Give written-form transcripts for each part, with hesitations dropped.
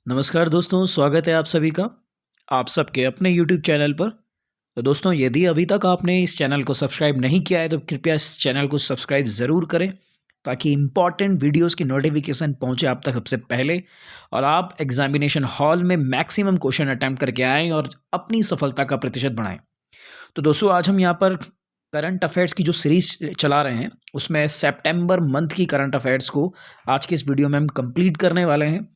नमस्कार दोस्तों, स्वागत है आप सभी का, आप सबके अपने यूट्यूब चैनल पर। तो दोस्तों, यदि अभी तक आपने इस चैनल को सब्सक्राइब नहीं किया है तो कृपया इस चैनल को सब्सक्राइब ज़रूर करें, ताकि इम्पॉर्टेंट वीडियोस की नोटिफिकेशन पहुंचे आप तक सबसे पहले और आप एग्जामिनेशन हॉल में मैक्सिमम क्वेश्चन अटैम्प्ट करके आएँ और अपनी सफलता का प्रतिशत बढ़ाएँ। तो दोस्तों, आज हम यहाँ पर करंट अफेयर्स की जो सीरीज़ चला रहे हैं, उसमें सितंबर मंथ की करंट अफेयर्स को आज के इस वीडियो में हम कंप्लीट करने वाले हैं।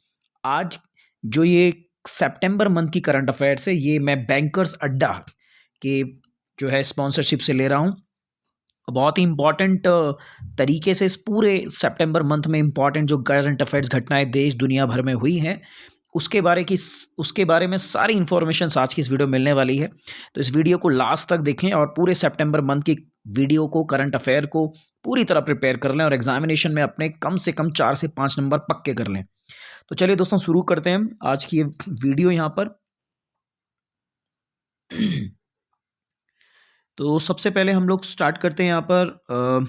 आज जो ये सितंबर मंथ की करंट अफेयर्स है, ये मैं बैंकर्स अड्डा के जो है स्पॉन्सरशिप से ले रहा हूँ। बहुत ही इम्पॉर्टेंट तरीके से इस पूरे सितंबर मंथ में इम्पॉर्टेंट जो करंट अफेयर्स घटनाएं देश दुनिया भर में हुई हैं, उसके बारे में सारी इन्फॉर्मेशन आज की इस वीडियो में मिलने वाली है। तो इस वीडियो को लास्ट तक देखें और पूरे सितंबर मंथ की वीडियो को, करंट अफेयर को पूरी तरह प्रिपेयर कर लें और एग्जामिनेशन में अपने कम से कम 4 से 5 नंबर पक्के कर लें। तो चलिए दोस्तों, शुरू करते हैं हम आज की ये वीडियो यहाँ पर। तो सबसे पहले हम लोग स्टार्ट करते हैं यहाँ पर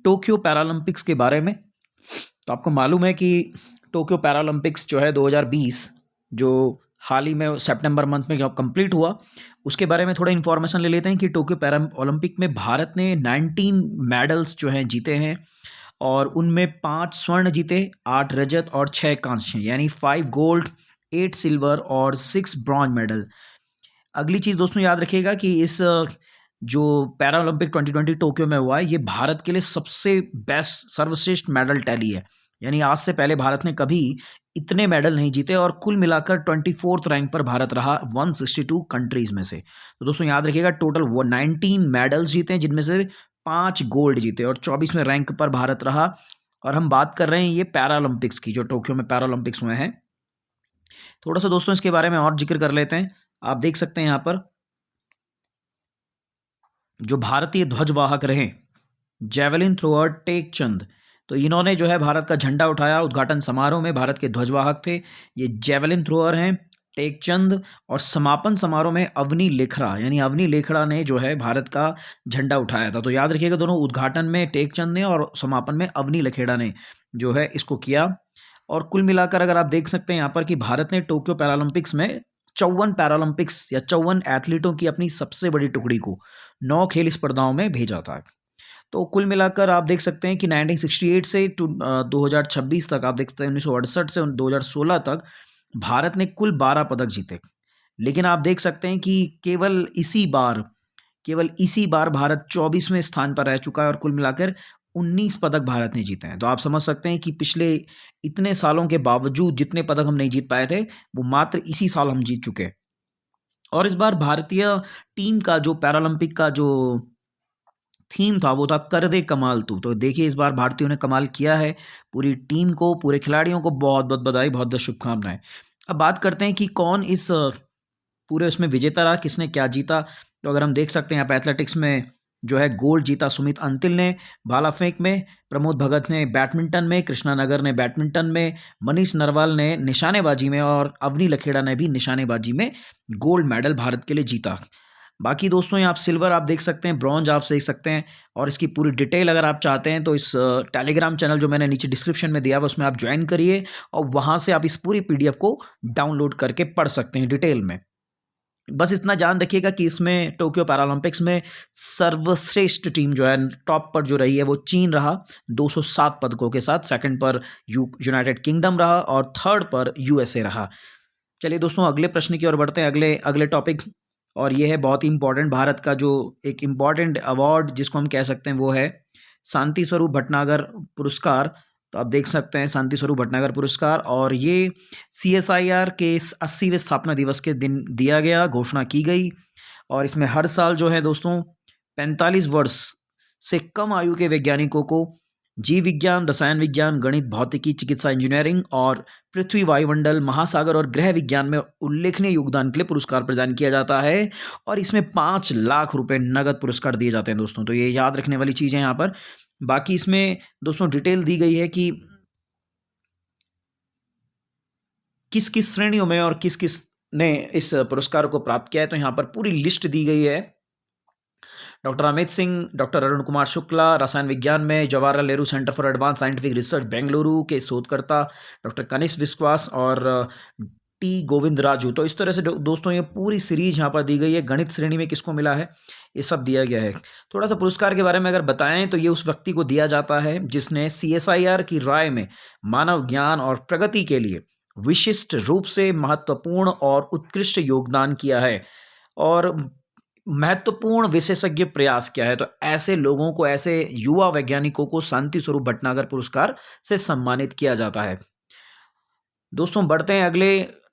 टोक्यो पैरालंपिक्स के बारे में। तो आपको मालूम है कि टोक्यो पैरालंपिक्स जो है 2020, जो हाल ही में सितंबर मंथ में जब कंप्लीट हुआ, उसके बारे में थोड़ा इन्फॉर्मेशन ले लेते हैं कि टोक्यो पैरा ओलंपिक में भारत ने 19 मेडल्स जो हैं जीते हैं और उनमें 5 स्वर्ण जीते, 8 रजत और 6 कांस्य, यानी 5 गोल्ड, 8 सिल्वर और 6 ब्रॉन्ज मेडल। अगली चीज़ दोस्तों याद रखिएगा कि इस जो पैरा ओलंपिक 2020 टोक्यो में हुआ है, ये भारत के लिए सबसे बेस्ट सर्वश्रेष्ठ मेडल टैली है। यानी आज से पहले भारत ने कभी इतने मेडल नहीं जीते और कुल मिलाकर 24th रैंक पर भारत रहा 162 कंट्रीज़ में से। तो दोस्तों याद रखिएगा, टोटल वो 19 मेडल्स जीते हैं, जिनमें से 5 गोल्ड जीते और 24वें रैंक पर भारत रहा। और हम बात कर रहे हैं ये पैरालंपिक्स की, जो टोक्यो में पैरालंपिक्स हुए हैं। थोड़ा सा दोस्तों इसके बारे में और जिक्र कर लेते हैं। आप देख सकते हैं यहाँ पर जो भारतीय ध्वजवाहक रहे, जेवलिन थ्रोअर टेक चंद, तो इन्होंने जो है भारत का झंडा उठाया उद्घाटन समारोह में। भारत के ध्वजवाहक थे ये जेवलिन थ्रोअर हैं टेक चंद, और समापन समारोह में अवनी लेखरा, यानी अवनी लेखरा ने जो है भारत का झंडा उठाया था। तो याद रखिएगा, दोनों उद्घाटन में टेक चंद ने और समापन में अवनी लेखेड़ा ने जो है इसको किया। और कुल मिलाकर अगर आप देख सकते हैं यहाँ पर कि भारत ने टोक्यो पैरालंपिक्स में 54 पैरालंपिक्स या 54 एथलीटों की अपनी सबसे बड़ी टुकड़ी को 9 खेल स्पर्धाओं में भेजा था। तो कुल मिलाकर आप देख सकते हैं कि 1968 से 2026 तक, आप देख सकते हैं 1968 से 2016 तक भारत ने कुल 12 पदक जीते। लेकिन आप देख सकते हैं कि केवल इसी बार भारत 24वें स्थान पर रह चुका है और कुल मिलाकर 19 पदक भारत ने जीते हैं। तो आप समझ सकते हैं कि पिछले इतने सालों के बावजूद जितने पदक हम नहीं जीत पाए थे, वो मात्र इसी साल हम जीत चुके हैं। और इस बार भारतीय टीम का जो पैरालंपिक का जो थीम था वो था कर दे कमाल तू। तो देखिए, इस बार भारतीयों ने कमाल किया है। पूरी टीम को, पूरे खिलाड़ियों को बहुत बहुत बधाई, बहुत बहुत शुभकामनाएं। अब बात करते हैं कि कौन इस पूरे उसमें विजेता रहा, किसने क्या जीता। तो अगर हम देख सकते हैं यहाँ पे एथलेटिक्स में जो है गोल्ड जीता सुमित अंतिल ने भाला फेंक में, प्रमोद भगत ने बैडमिंटन में, कृष्णा नगर ने बैडमिंटन में, मनीष नरवाल ने निशानेबाजी में और अवनी लखेड़ा ने भी निशानेबाजी में गोल्ड मेडल भारत के लिए जीता। बाकी दोस्तों यहाँ आप सिल्वर आप देख सकते हैं, ब्रॉन्ज आप देख सकते हैं, और इसकी पूरी डिटेल अगर आप चाहते हैं तो इस टेलीग्राम चैनल जो मैंने नीचे डिस्क्रिप्शन में दिया है उसमें आप ज्वाइन करिए और वहाँ से आप इस पूरी पीडीएफ को डाउनलोड करके पढ़ सकते हैं डिटेल में। बस इतना जान रखिएगा कि इसमें टोक्यो पैरालंपिक्स में सर्वश्रेष्ठ टीम जो है, टॉप पर जो रही है, वो चीन रहा 207 पदकों के साथ। सेकंड पर यूनाइटेड किंगडम रहा और थर्ड पर यूएसए रहा। चलिए दोस्तों, अगले प्रश्न की ओर बढ़ते हैं, अगले अगले टॉपिक। और ये है बहुत ही इंपॉर्टेंट, भारत का जो एक इम्पॉर्टेंट अवार्ड जिसको हम कह सकते हैं वो है शांति स्वरूप भटनागर पुरस्कार। तो आप देख सकते हैं शांति स्वरूप भटनागर पुरस्कार, और ये CSIR के 80वें स्थापना दिवस के दिन दिया गया, घोषणा की गई। और इसमें हर साल जो है दोस्तों 45 वर्ष से कम आयु के वैज्ञानिकों को जीव विज्ञान, रसायन विज्ञान, गणित, भौतिकी, चिकित्सा, इंजीनियरिंग और पृथ्वी, वायुमंडल, महासागर और ग्रह विज्ञान में उल्लेखनीय योगदान के लिए पुरस्कार प्रदान किया जाता है। और इसमें 5 लाख रुपए नगद पुरस्कार दिए जाते हैं दोस्तों। तो ये याद रखने वाली चीज़ है यहाँ पर। बाकी इसमें दोस्तों डिटेल दी गई है कि किस किस श्रेणियों में और किस किस ने इस पुरस्कार को प्राप्त किया है। तो यहाँ पर पूरी लिस्ट दी गई है डॉक्टर अमित सिंह, डॉक्टर अरुण कुमार शुक्ला, रसायन विज्ञान में Jawaharlal Nehru centre for advance scientific research Bengaluru के शोधकर्ता डॉक्टर कनिष्क विश्वास और टी गोविंद राजू। तो इस तरह से दोस्तों ये पूरी सीरीज यहाँ पर दी गई है। गणित श्रेणी में किसको मिला है, ये सब दिया गया है। थोड़ा सा पुरस्कार के बारे में अगर बताएं तो ये उस व्यक्ति को दिया जाता है जिसने CSIR की राय में मानव ज्ञान और प्रगति के लिए विशिष्ट रूप से महत्वपूर्ण और उत्कृष्ट योगदान किया है। और महत्वपूर्ण विशेषज्ञ प्रयास क्या है, तो ऐसे लोगों को, ऐसे युवा वैज्ञानिकों को शांति स्वरूप भटनागर पुरस्कार से सम्मानित किया जाता है। दोस्तों बढ़ते हैं अगले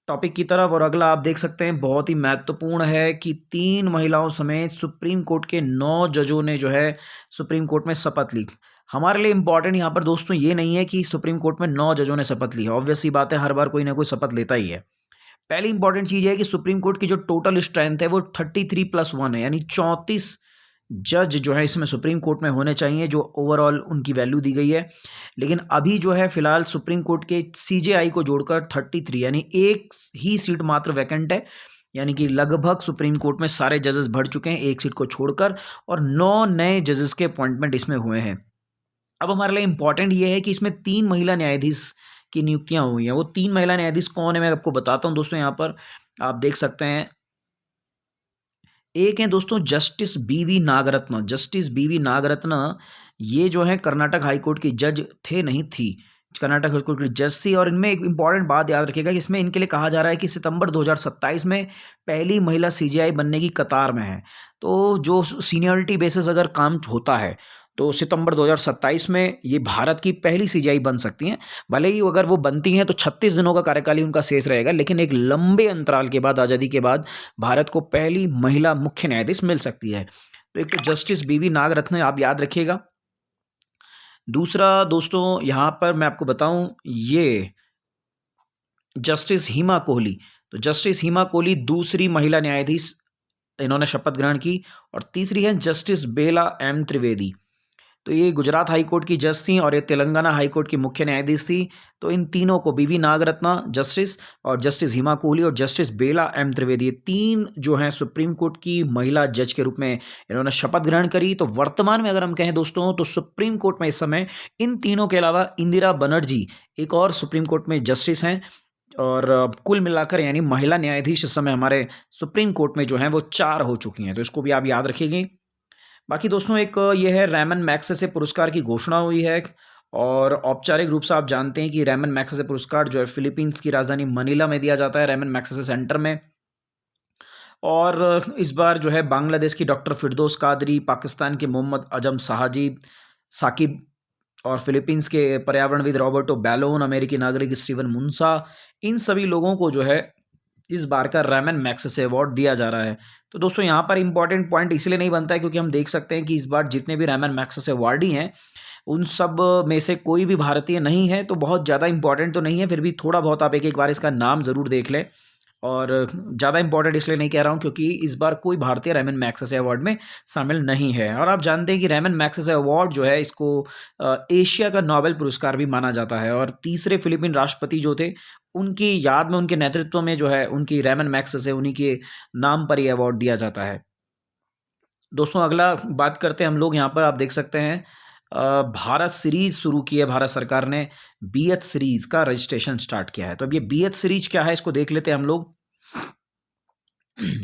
टॉपिक की तरफ, और अगला आप देख सकते हैं बहुत ही महत्वपूर्ण है कि 3 महिलाओं समेत सुप्रीम कोर्ट के 9 जजों ने जो है सुप्रीम कोर्ट में शपथ ली। हमारे लिए इंपॉर्टेंट यहाँ पर दोस्तों ये नहीं है कि सुप्रीम कोर्ट में 9 जजों ने शपथ ली है, ऑब्वियस सी बात है, हर बार कोई ना कोई शपथ लेता ही है। पहली इंपॉर्टेंट चीज़ है कि सुप्रीम कोर्ट की जो टोटल स्ट्रेंथ है वो 33+1 है, यानी 34 जज जो है इसमें सुप्रीम कोर्ट में होने चाहिए, जो ओवरऑल उनकी वैल्यू दी गई है। लेकिन अभी जो है फिलहाल सुप्रीम कोर्ट के CJI को जोड़कर 33, यानी एक ही सीट मात्र वैकेंट है, यानी कि लगभग सुप्रीम कोर्ट में सारे जजेस भर चुके हैं एक सीट को छोड़कर, और 9 नए जजेस के अपॉइंटमेंट इसमें हुए हैं। अब हमारे लिए इंपॉर्टेंट ये है कि इसमें 3 महिला न्यायाधीश की नियुक्तियां हुई हैं। वो 3 महिला न्यायाधीश कौन है मैं आपको बताता हूं दोस्तों। यहाँ पर आप देख सकते हैं, एक है दोस्तों justice BV Nagarathna. Justice BV Nagarathna ये जो है कर्नाटक हाईकोर्ट की जज थे, नहीं थी, कर्नाटक हाईकोर्ट की जज थी। और इनमें एक इंपॉर्टेंट बात याद रखिएगा कि इसमें इनके लिए कहा जा रहा है कि सितंबर 2027 में पहली महिला CJI बनने की कतार में है। तो जो सीनियरिटी बेसिस अगर काम होता है तो सितंबर 2027 में ये भारत की पहली CJI बन सकती हैं। भले ही अगर वो बनती हैं तो 36 दिनों का कार्यकाल ही उनका शेष रहेगा, लेकिन एक लंबे अंतराल के बाद, आज़ादी के बाद, भारत को पहली महिला मुख्य न्यायाधीश मिल सकती है। तो एक तो जस्टिस BV नागरत्न आप याद रखिएगा। दूसरा दोस्तों यहाँ पर मैं आपको बताऊं, ये जस्टिस हिमा कोहली। तो जस्टिस हिमा कोहली दूसरी महिला न्यायाधीश, इन्होंने शपथ ग्रहण की। और तीसरी है जस्टिस बेला M त्रिवेदी। तो ये गुजरात हाई कोर्ट की जज थी और ये तेलंगाना हाई कोर्ट की मुख्य न्यायाधीश थी। तो इन तीनों को BV नागरत्ना जस्टिस, और जस्टिस हिमा कोहली और जस्टिस बेला M त्रिवेदी, ये 3 जो हैं सुप्रीम कोर्ट की महिला जज के रूप में इन्होंने शपथ ग्रहण करी। तो वर्तमान में अगर हम कहें दोस्तों तो सुप्रीम कोर्ट में इस समय इन तीनों के अलावा इंदिरा बनर्जी एक और सुप्रीम कोर्ट में जस्टिस हैं। और कुल मिलाकर यानी महिला न्यायाधीश इस समय हमारे सुप्रीम कोर्ट में जो हैं वो 4 हो चुकी हैं। तो इसको भी आप याद रखिएगा। बाकी दोस्तों एक ये है रैमन मैग्सेसे पुरस्कार की घोषणा हुई है, और औपचारिक रूप से आप जानते हैं कि रैमन मैग्सेसे पुरस्कार जो है फिलीपींस की राजधानी मनीला में दिया जाता है, रैमन मैग्सेसे सेंटर में। और इस बार जो है बांग्लादेश की डॉक्टर फिरदौस कादरी, पाकिस्तान के मोहम्मद अजम साकिब, और फिलीपींस के पर्यावरणविद रॉबर्टो बैलोन, अमेरिकी नागरिक स्टीवन मुनसा, इन सभी लोगों को जो है इस बार का रैमन मैग्सेसे अवार्ड दिया जा रहा है। तो दोस्तों यहाँ पर इंपॉर्टेंट पॉइंट इसलिए नहीं बनता है क्योंकि हम देख सकते हैं कि इस बार जितने भी रैमन मैग्सेसे अवार्डी हैं उन सब में से कोई भी भारतीय नहीं है। तो बहुत ज़्यादा इंपॉर्टेंट तो नहीं है, फिर भी थोड़ा बहुत आप एक एक बार इसका नाम ज़रूर देख लें। और ज़्यादा इंपॉर्टेंट इसलिए नहीं कह रहा हूँ क्योंकि इस बार कोई भारतीय रैमन मैग्सेसे अवार्ड में शामिल नहीं है। और आप जानते हैं कि रैमन मैग्सेसे अवार्ड जो है इसको एशिया का नोबेल पुरस्कार भी माना जाता है। और तीसरे फिलीपीन राष्ट्रपति जो थे उनकी याद में, उनके नेतृत्व में जो है उनकी रैमन मैग्सेसे उन्हीं के नाम पर ये अवार्ड दिया जाता है। दोस्तों अगला बात करते हैं हम लोग, यहाँ पर आप देख सकते हैं भारत सीरीज शुरू की है भारत सरकार ने। BH सीरीज का रजिस्ट्रेशन स्टार्ट किया है। तो अब ये BH सीरीज क्या है इसको देख लेते हैं हम लोग।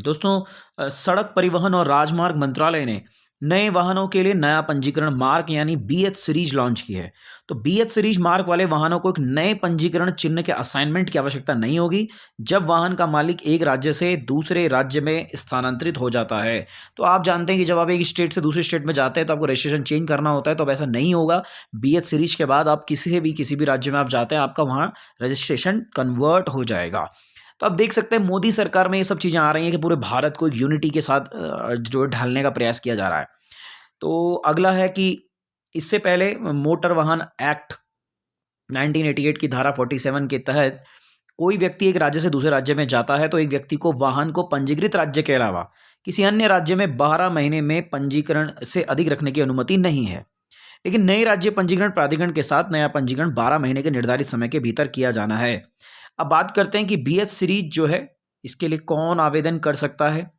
दोस्तों सड़क परिवहन और राजमार्ग मंत्रालय ने नए वाहनों के लिए नया पंजीकरण मार्क यानी BH सीरीज लॉन्च की है। तो BH सीरीज मार्क वाले वाहनों को एक नए पंजीकरण चिन्ह के असाइनमेंट की आवश्यकता नहीं होगी जब वाहन का मालिक एक राज्य से दूसरे राज्य में स्थानांतरित हो जाता है। तो आप जानते हैं कि जब आप एक स्टेट से दूसरे स्टेट में जाते हैं तो आपको रजिस्ट्रेशन चेंज करना होता है। तो अब ऐसा नहीं होगा। BH सीरीज के बाद आप किसी भी राज्य में आप जाते हैं, आपका वहाँ रजिस्ट्रेशन कन्वर्ट हो जाएगा। तो आप देख सकते हैं मोदी सरकार में ये सब चीज़ें आ रही हैं कि पूरे भारत को एक यूनिटी के साथ जो ढालने का प्रयास किया जा रहा है। तो अगला है कि इससे पहले मोटर वाहन एक्ट 1988 की धारा 47 के तहत कोई व्यक्ति एक राज्य से दूसरे राज्य में जाता है तो एक व्यक्ति को वाहन को पंजीकृत राज्य के अलावा किसी अन्य राज्य में 12 महीने में पंजीकरण से अधिक रखने की अनुमति नहीं है। लेकिन नए राज्य पंजीकरण प्राधिकरण के साथ नया पंजीकरण 12 महीने के निर्धारित समय के भीतर किया जाना है। अब बात करते हैं कि BH सीरीज जो है इसके लिए कौन आवेदन कर सकता है।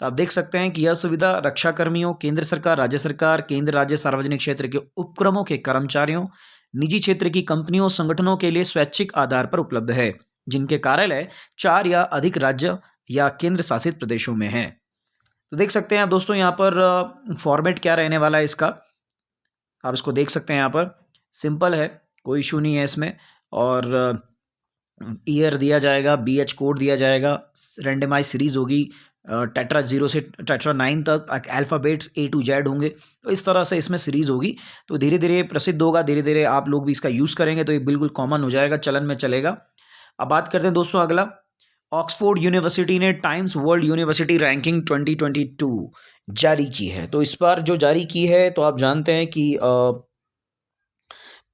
तो आप देख सकते हैं कि यह सुविधा रक्षा कर्मियों, केंद्र सरकार, राज्य सरकार, केंद्र राज्य सार्वजनिक क्षेत्र के उपक्रमों के कर्मचारियों, निजी क्षेत्र की कंपनियों, संगठनों के लिए स्वैच्छिक आधार पर उपलब्ध है, जिनके कार्यालय 4 या अधिक राज्य या केंद्र शासित प्रदेशों में हैं। तो देख सकते हैं आप दोस्तों यहाँ पर फॉर्मेट क्या रहने वाला है इसका, आप इसको देख सकते हैं यहाँ पर। सिंपल है, कोई इशू नहीं है इसमें। और ईयर दिया जाएगा, बीएच कोड दिया जाएगा, रैंडमाइज सीरीज होगी, टेट्रा 0 से टेट्रा 9 तक अल्फ़ाबेट्स A to Z होंगे। तो इस तरह से इसमें सीरीज़ होगी। तो धीरे धीरे प्रसिद्ध होगा, धीरे धीरे आप लोग भी इसका यूज़ करेंगे तो ये बिल्कुल कॉमन हो जाएगा, चलन में चलेगा। अब बात करते हैं दोस्तों अगला। ऑक्सफोर्ड यूनिवर्सिटी ने टाइम्स वर्ल्ड यूनिवर्सिटी रैंकिंग 2022 जारी की है। तो इस बार जो जारी की है, तो आप जानते हैं कि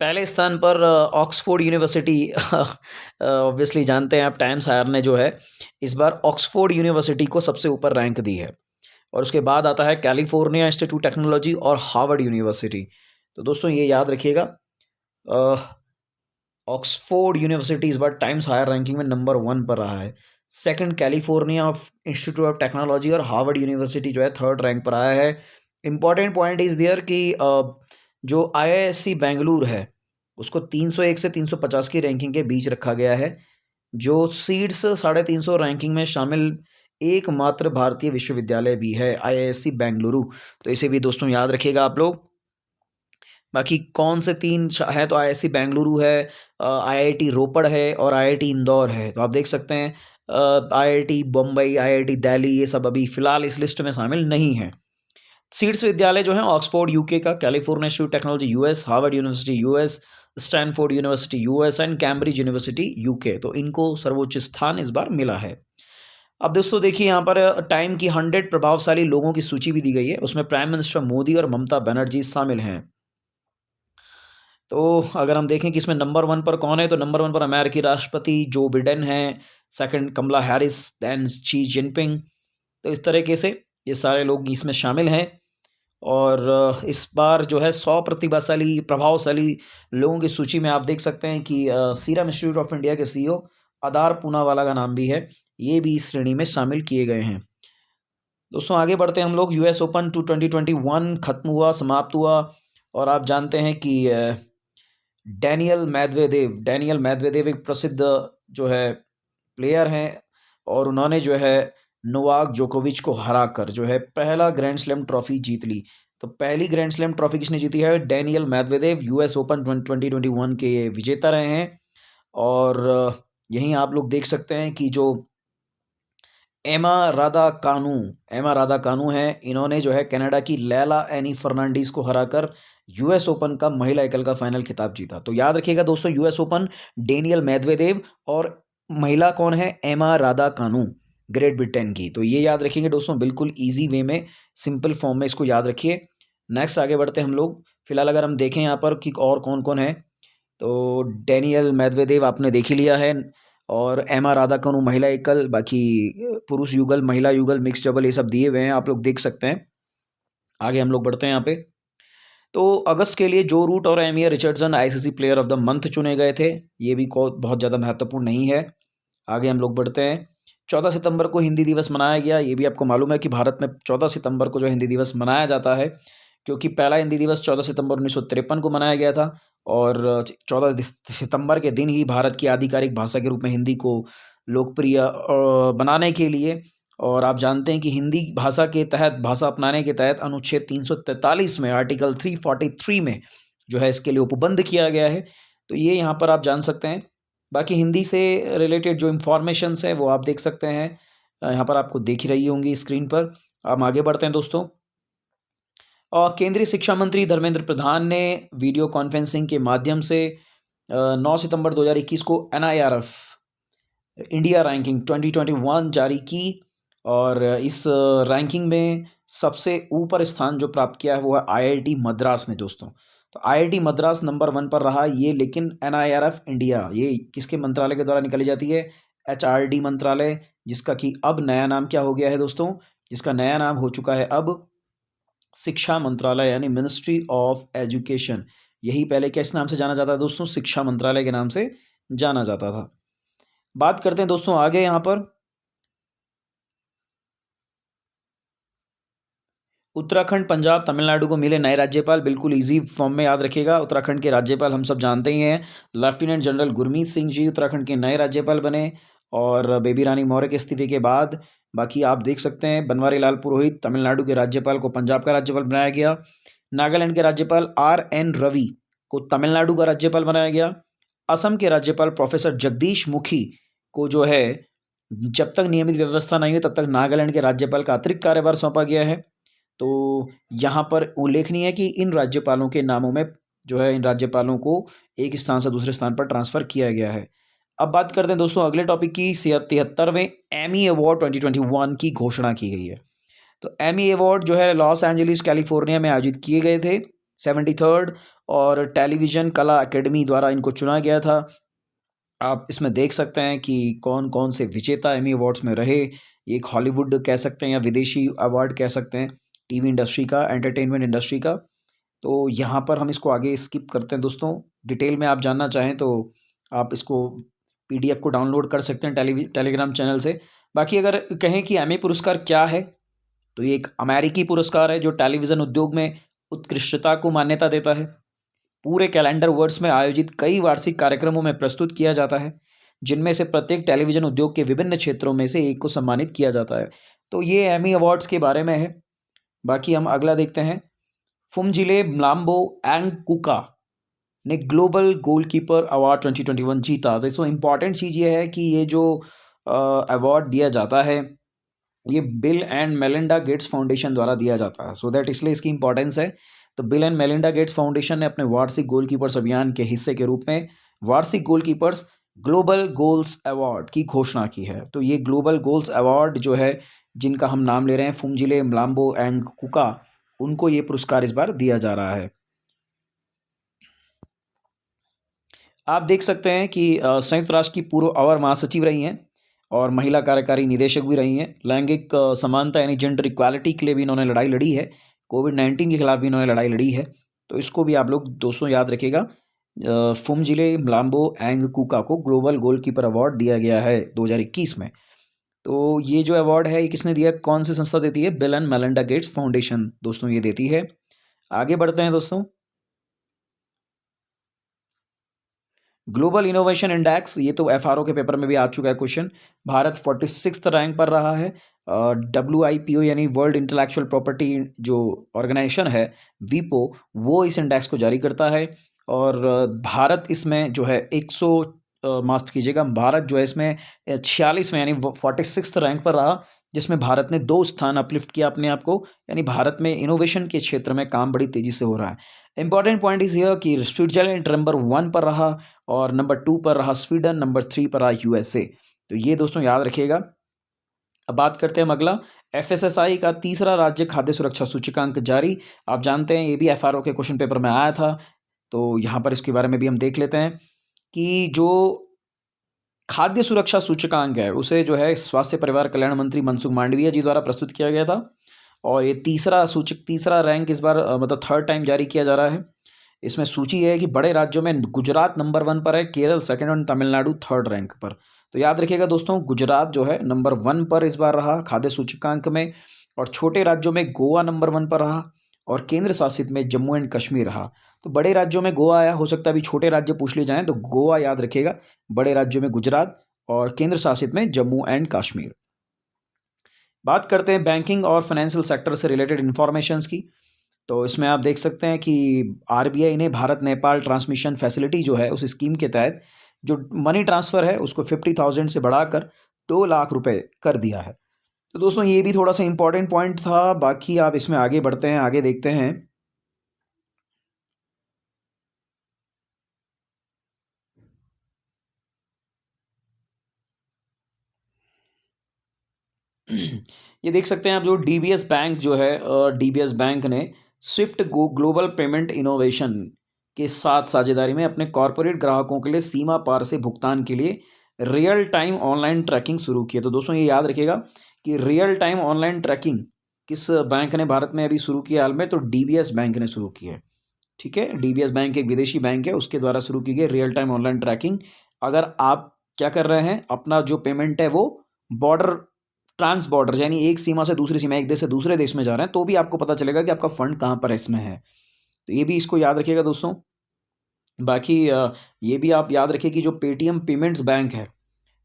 पहले स्थान पर ऑक्सफोर्ड यूनिवर्सिटी ऑब्वियसली जानते हैं आप, टाइम्स हायर ने जो है इस बार ऑक्सफोर्ड यूनिवर्सिटी को सबसे ऊपर रैंक दी है। और उसके बाद आता है कैलिफोर्निया इंस्टीट्यूट टेक्नोलॉजी और हार्वर्ड यूनिवर्सिटी। तो दोस्तों ये याद रखिएगा, ऑक्सफोर्ड यूनिवर्सिटी इस बार टाइम्स हायर रैंकिंग में नंबर 1 पर रहा है। Second California of institute of technology और हार्वर्ड यूनिवर्सिटी जो है 3rd रैंक पर आया है। इंपॉर्टेंट पॉइंट इज़ देयर कि जो IISc बेंगलुरु है उसको 301 से 350 की रैंकिंग के बीच रखा गया है, जो सीड्स 350 रैंकिंग में शामिल एकमात्र भारतीय विश्वविद्यालय भी है IISc बेंगलुरु। तो इसे भी दोस्तों याद रखिएगा आप लोग। बाकी कौन से 3 है, तो IISc बेंगलुरु है, IIT रोपड़ है और IIT इंदौर है। तो आप देख सकते हैं IIT बम्बई, IIT दिल्ली, ये सब अभी फ़िलहाल इस लिस्ट में शामिल नहीं हैं। सीड्स विद्यालय जो हैं ऑक्सफोर्ड यूके का, California institute technology US, Harvard university US, Stanford university US and Cambridge university UK. तो इनको सर्वोच्च स्थान इस बार मिला है। अब दोस्तों देखिए यहाँ पर टाइम की 100 प्रभावशाली लोगों की सूची भी दी गई है, उसमें प्राइम मिनिस्टर मोदी और ममता बनर्जी शामिल हैं। तो अगर हम देखें कि इसमें नंबर 1 पर कौन है, तो नंबर 1 पर अमेरिकी राष्ट्रपति जो बिडेन हैं, सेकंड कमला हैरिस, देन शी जिनपिंग। तो इस तरीके से ये सारे लोग इसमें शामिल हैं। और इस बार जो है 100 प्रतिभाशाली प्रभावशाली लोगों की सूची में आप देख सकते हैं कि सीरम इंस्टीट्यूट ऑफ इंडिया के CEO आदार पूनावाला का नाम भी है, ये भी इस श्रेणी में शामिल किए गए हैं। दोस्तों आगे बढ़ते हैं हम लोग। US ओपन 2021 खत्म हुआ, समाप्त हुआ। और आप जानते हैं कि डैनियल मेदवेदेव एक प्रसिद्ध जो है प्लेयर हैं, और उन्होंने जो है नोवाक जोकोविच को हराकर जो है पहला ग्रैंड स्लैम ट्रॉफी जीत ली। तो पहली ग्रैंड स्लैम ट्रॉफी किसने जीती है? डैनियल मेदवेदेव, US ओपन 2021 के ये विजेता रहे हैं। और यहीं आप लोग देख सकते हैं कि जो एमा राधा कानू हैं, इन्होंने जो है कनाडा की लैला एनी फर्नांडीज को हराकर US ओपन का महिला एकल का फाइनल खिताब जीता। तो याद रखिएगा दोस्तों, US ओपन डैनियल मेदवेदेव और महिला कौन है? एमा राधा कानू, ग्रेट ब्रिटेन की। तो ये याद रखेंगे दोस्तों, बिल्कुल ईजी वे में, सिंपल फॉर्म में इसको याद रखिए। नेक्स्ट आगे बढ़ते हैं हम लोग। फिलहाल अगर हम देखें यहाँ पर कि और कौन कौन है, तो डैनियल मेदवेदेव आपने देख ही लिया है, और एमा राधाकानू महिला एकल, बाकी पुरुष युगल, महिला युगल, मिक्स डबल, ये सब दिए हुए हैं, आप लोग देख सकते हैं। आगे हम लोग बढ़ते हैं यहाँ पे। तो अगस्त के लिए जो रूट और एमिया Richardson ICC player of the month चुने गए थे, ये भी बहुत ज़्यादा महत्वपूर्ण नहीं है। आगे हम लोग बढ़ते हैं। 14 सितंबर को हिंदी दिवस मनाया गया। ये भी आपको मालूम है कि भारत में 14 सितंबर को जो हिंदी दिवस मनाया जाता है, क्योंकि पहला हिंदी दिवस 14 सितंबर 1953 को मनाया गया था। और 14 सितंबर के दिन ही भारत की आधिकारिक भाषा के रूप में हिंदी को लोकप्रिय बनाने के लिए, और आप जानते हैं कि हिंदी भाषा के तहत, भाषा अपनाने के तहत अनुच्छेद 343 में, आर्टिकल 343 में जो है इसके लिए उपबंध किया गया है। तो ये यहाँ पर आप जान सकते हैं। बाकी हिंदी से रिलेटेड जो इन्फॉर्मेशंस है वो आप देख सकते हैं, यहाँ पर आपको दिख रही होंगी स्क्रीन पर। हम आगे बढ़ते हैं दोस्तों। और केंद्रीय शिक्षा मंत्री धर्मेंद्र प्रधान ने वीडियो कॉन्फ्रेंसिंग के माध्यम से 9 सितंबर 2021 को NIRF इंडिया रैंकिंग 2021 जारी की। और इस रैंकिंग में सबसे ऊपर स्थान जो प्राप्त किया है वो है IIT मद्रास ने दोस्तों। तो IIT मद्रास नंबर 1 पर रहा ये, लेकिन NIRF इंडिया ये किसके मंत्रालय के द्वारा निकाली जाती है? HRD मंत्रालय, जिसका कि अब नया नाम क्या हो गया है दोस्तों? जिसका नया नाम हो चुका है अब शिक्षा मंत्रालय, यानी मिनिस्ट्री ऑफ एजुकेशन। यही पहले किस नाम से जाना जाता था दोस्तों? शिक्षा मंत्रालय के नाम से जाना जाता था। बात करते हैं दोस्तों आगे यहाँ पर। उत्तराखंड, पंजाब, तमिलनाडु को मिले नए राज्यपाल, बिल्कुल ईज़ी फॉर्म में याद रखिएगा। उत्तराखंड के राज्यपाल हम सब जानते ही हैं, लेफ्टिनेंट जनरल गुरमीत सिंह जी उत्तराखंड के नए राज्यपाल बने और बेबी रानी मौर्य के इस्तीफे के बाद बाकी आप देख सकते हैं बनवारी लाल पुरोहित तमिलनाडु के राज्यपाल को पंजाब का राज्यपाल बनाया गया। नागालैंड के राज्यपाल RN रवि को तमिलनाडु का राज्यपाल बनाया गया। असम के राज्यपाल प्रोफेसर जगदीश मुखी को जो है जब तक नियमित व्यवस्था नहीं हुई तब तक नागालैंड के राज्यपाल का अतिरिक्त कार्यभार सौंपा गया है। तो यहाँ पर उल्लेखनीय है कि इन राज्यपालों के नामों में जो है इन राज्यपालों को एक स्थान से दूसरे स्थान पर ट्रांसफ़र किया गया है। अब बात करते हैं दोस्तों अगले टॉपिक की। 73वें एमी अवार्ड 2021 की घोषणा की गई है। तो एमी अवार्ड जो है लॉस एंजलिस कैलिफोर्निया में आयोजित किए गए थे 73rd और टेलीविज़न कला अकेडमी द्वारा इनको चुना गया था। आप इसमें देख सकते हैं कि कौन कौन से विजेता एमी अवार्ड्स में रहे। एक हॉलीवुड कह सकते हैं या विदेशी अवार्ड कह सकते हैं, टीवी इंडस्ट्री का, एंटरटेनमेंट इंडस्ट्री का। तो यहाँ पर हम इसको आगे स्किप करते हैं दोस्तों। डिटेल में आप जानना चाहें तो आप इसको PDF को डाउनलोड कर सकते हैं टेलीग्राम चैनल से। बाकी अगर कहें कि एमी पुरस्कार क्या है, तो ये एक अमेरिकी पुरस्कार है जो टेलीविज़न उद्योग में उत्कृष्टता को मान्यता देता है। पूरे कैलेंडर वर्ष में आयोजित कई वार्षिक कार्यक्रमों में प्रस्तुत किया जाता है, जिनमें से प्रत्येक टेलीविज़न उद्योग के विभिन्न क्षेत्रों में से एक को सम्मानित किया जाता है। तो ये एमी अवार्ड्स के बारे में है। बाकी हम अगला देखते हैं। फुमजिले म्लाम्बो एंगकुका ने ग्लोबल गोलकीपर अवार्ड 2021 जीता। तो इसमें इम्पॉर्टेंट चीज़ ये है कि ये जो अवार्ड दिया जाता है ये bill and Melinda Gates foundation द्वारा दिया जाता है। सो दैट इसलिए इसकी इंपॉर्टेंस है। तो bill and Melinda Gates foundation ने अपने वार्षिक गोलकीपर्स अभियान के हिस्से के रूप में वार्षिक गोलकीपर्स ग्लोबल गोल्स अवार्ड की घोषणा की है। तो ये ग्लोबल गोल्स अवार्ड जो है जिनका हम नाम ले रहे हैं फुमजिले म्लाम्बो एंड कुका, उनको ये पुरस्कार इस बार दिया जा रहा है। आप देख सकते हैं कि संयुक्त राष्ट्र की पूर्व अवर महासचिव रही हैं और महिला कार्यकारी निदेशक भी रही हैं। लैंगिक समानता यानी जेंडर इक्वालिटी के लिए भी इन्होंने लड़ाई लड़ी है। कोविड-19 के खिलाफ भी इन्होंने लड़ाई लड़ी है। तो इसको भी आप लोग दोस्तों याद रखिएगा। फुमजिले म्लाम्बो एंगकुका को ग्लोबल गोलकीपर अवार्ड दिया गया है 2021 में। तो ये जो अवार्ड है ये किसने दिया, कौन सी संस्था देती है? Bill and Melinda Gates foundation दोस्तों ये देती है। आगे बढ़ते हैं दोस्तों। ग्लोबल इनोवेशन इंडेक्स, ये तो FRO के पेपर में भी आ चुका है क्वेश्चन। भारत 46th रैंक पर रहा है। WIPO यानी वर्ल्ड इंटेलेक्चुअल प्रॉपर्टी जो ऑर्गेनाइजेशन है वीपो, वो इस इंडेक्स को जारी करता है और भारत इसमें जो है 100 माफ़ कीजिएगा, भारत जो है इसमें 46वें यानी 46th रैंक पर रहा, जिसमें भारत ने 2 स्थान अपलिफ्ट किया अपने आप को। यानी भारत में इनोवेशन के क्षेत्र में काम बड़ी तेज़ी से हो रहा है। इंपॉर्टेंट पॉइंट इज़ हियर कि स्विट्जरलैंड नंबर 1 पर रहा और नंबर 2 पर रहा स्वीडन, नंबर 3 पर रहा USA। तो ये दोस्तों याद रखिएगा। अब बात करते हैं हम अगला। FSSAI का तीसरा राज्य खाद्य सुरक्षा सूचकांक जारी। आप जानते हैं ये भी FRO के क्वेश्चन पेपर में आया था। तो यहाँ पर इसके बारे में भी हम देख लेते हैं कि जो खाद्य सुरक्षा सूचकांक है उसे जो है स्वास्थ्य परिवार कल्याण मंत्री मनसुख मांडविया जी द्वारा प्रस्तुत किया गया था और ये तीसरा रैंक इस बार मतलब थर्ड टाइम जारी किया जा रहा है। इसमें सूची है कि बड़े राज्यों में गुजरात नंबर 1 पर है, केरल सेकंड और तमिलनाडु थर्ड रैंक पर। तो याद रखिएगा दोस्तों, गुजरात जो है नंबर 1 पर इस बार रहा खाद्य सूचकांक में और छोटे राज्यों में गोवा नंबर 1 पर रहा और केंद्र शासित में जम्मू एंड कश्मीर रहा। तो बड़े राज्यों में गोवा आया, हो सकता है अभी छोटे राज्य पूछ लिए जाएँ तो गोवा याद रखिएगा, बड़े राज्यों में गुजरात और केंद्र शासित में जम्मू एंड कश्मीर। बात करते हैं बैंकिंग और फाइनेंशियल सेक्टर से रिलेटेड इन्फॉर्मेशंस की। तो इसमें आप देख सकते हैं कि RBI ने भारत नेपाल ट्रांसमिशन फैसिलिटी जो है उस स्कीम के तहत जो मनी ट्रांसफ़र है उसको 50,000 से बढ़ाकर 2 लाख रुपए कर दिया है। तो दोस्तों ये भी थोड़ा सा इंपॉर्टेंट पॉइंट था। बाकी आप इसमें आगे बढ़ते हैं, आगे देखते हैं। ये देख सकते हैं आप जो DBS बैंक जो है DBS बैंक ने स्विफ्ट ग्लोबल पेमेंट इनोवेशन के साथ साझेदारी में अपने कॉरपोरेट ग्राहकों के लिए सीमा पार से भुगतान के लिए रियल टाइम ऑनलाइन ट्रैकिंग शुरू की है। तो दोस्तों ये याद रखिएगा कि रियल टाइम ऑनलाइन ट्रैकिंग किस बैंक ने भारत में अभी शुरू किया हाल में, तो DBS बैंक ने शुरू की है। ठीक है, DBS बैंक एक विदेशी बैंक है, उसके द्वारा शुरू की गई रियल टाइम ऑनलाइन ट्रैकिंग। अगर आप क्या कर रहे हैं, अपना जो पेमेंट है वो बॉर्डर ट्रांस बॉर्डर, यानी एक सीमा से दूसरी सीमा, एक देश से दूसरे देश में जा रहे हैं, तो भी आपको पता चलेगा कि आपका फंड कहाँ पर इसमें है। तो ये भी इसको याद रखिएगा दोस्तों। बाकी ये भी आप याद रखिए कि जो पेटीएम पेमेंट्स बैंक है,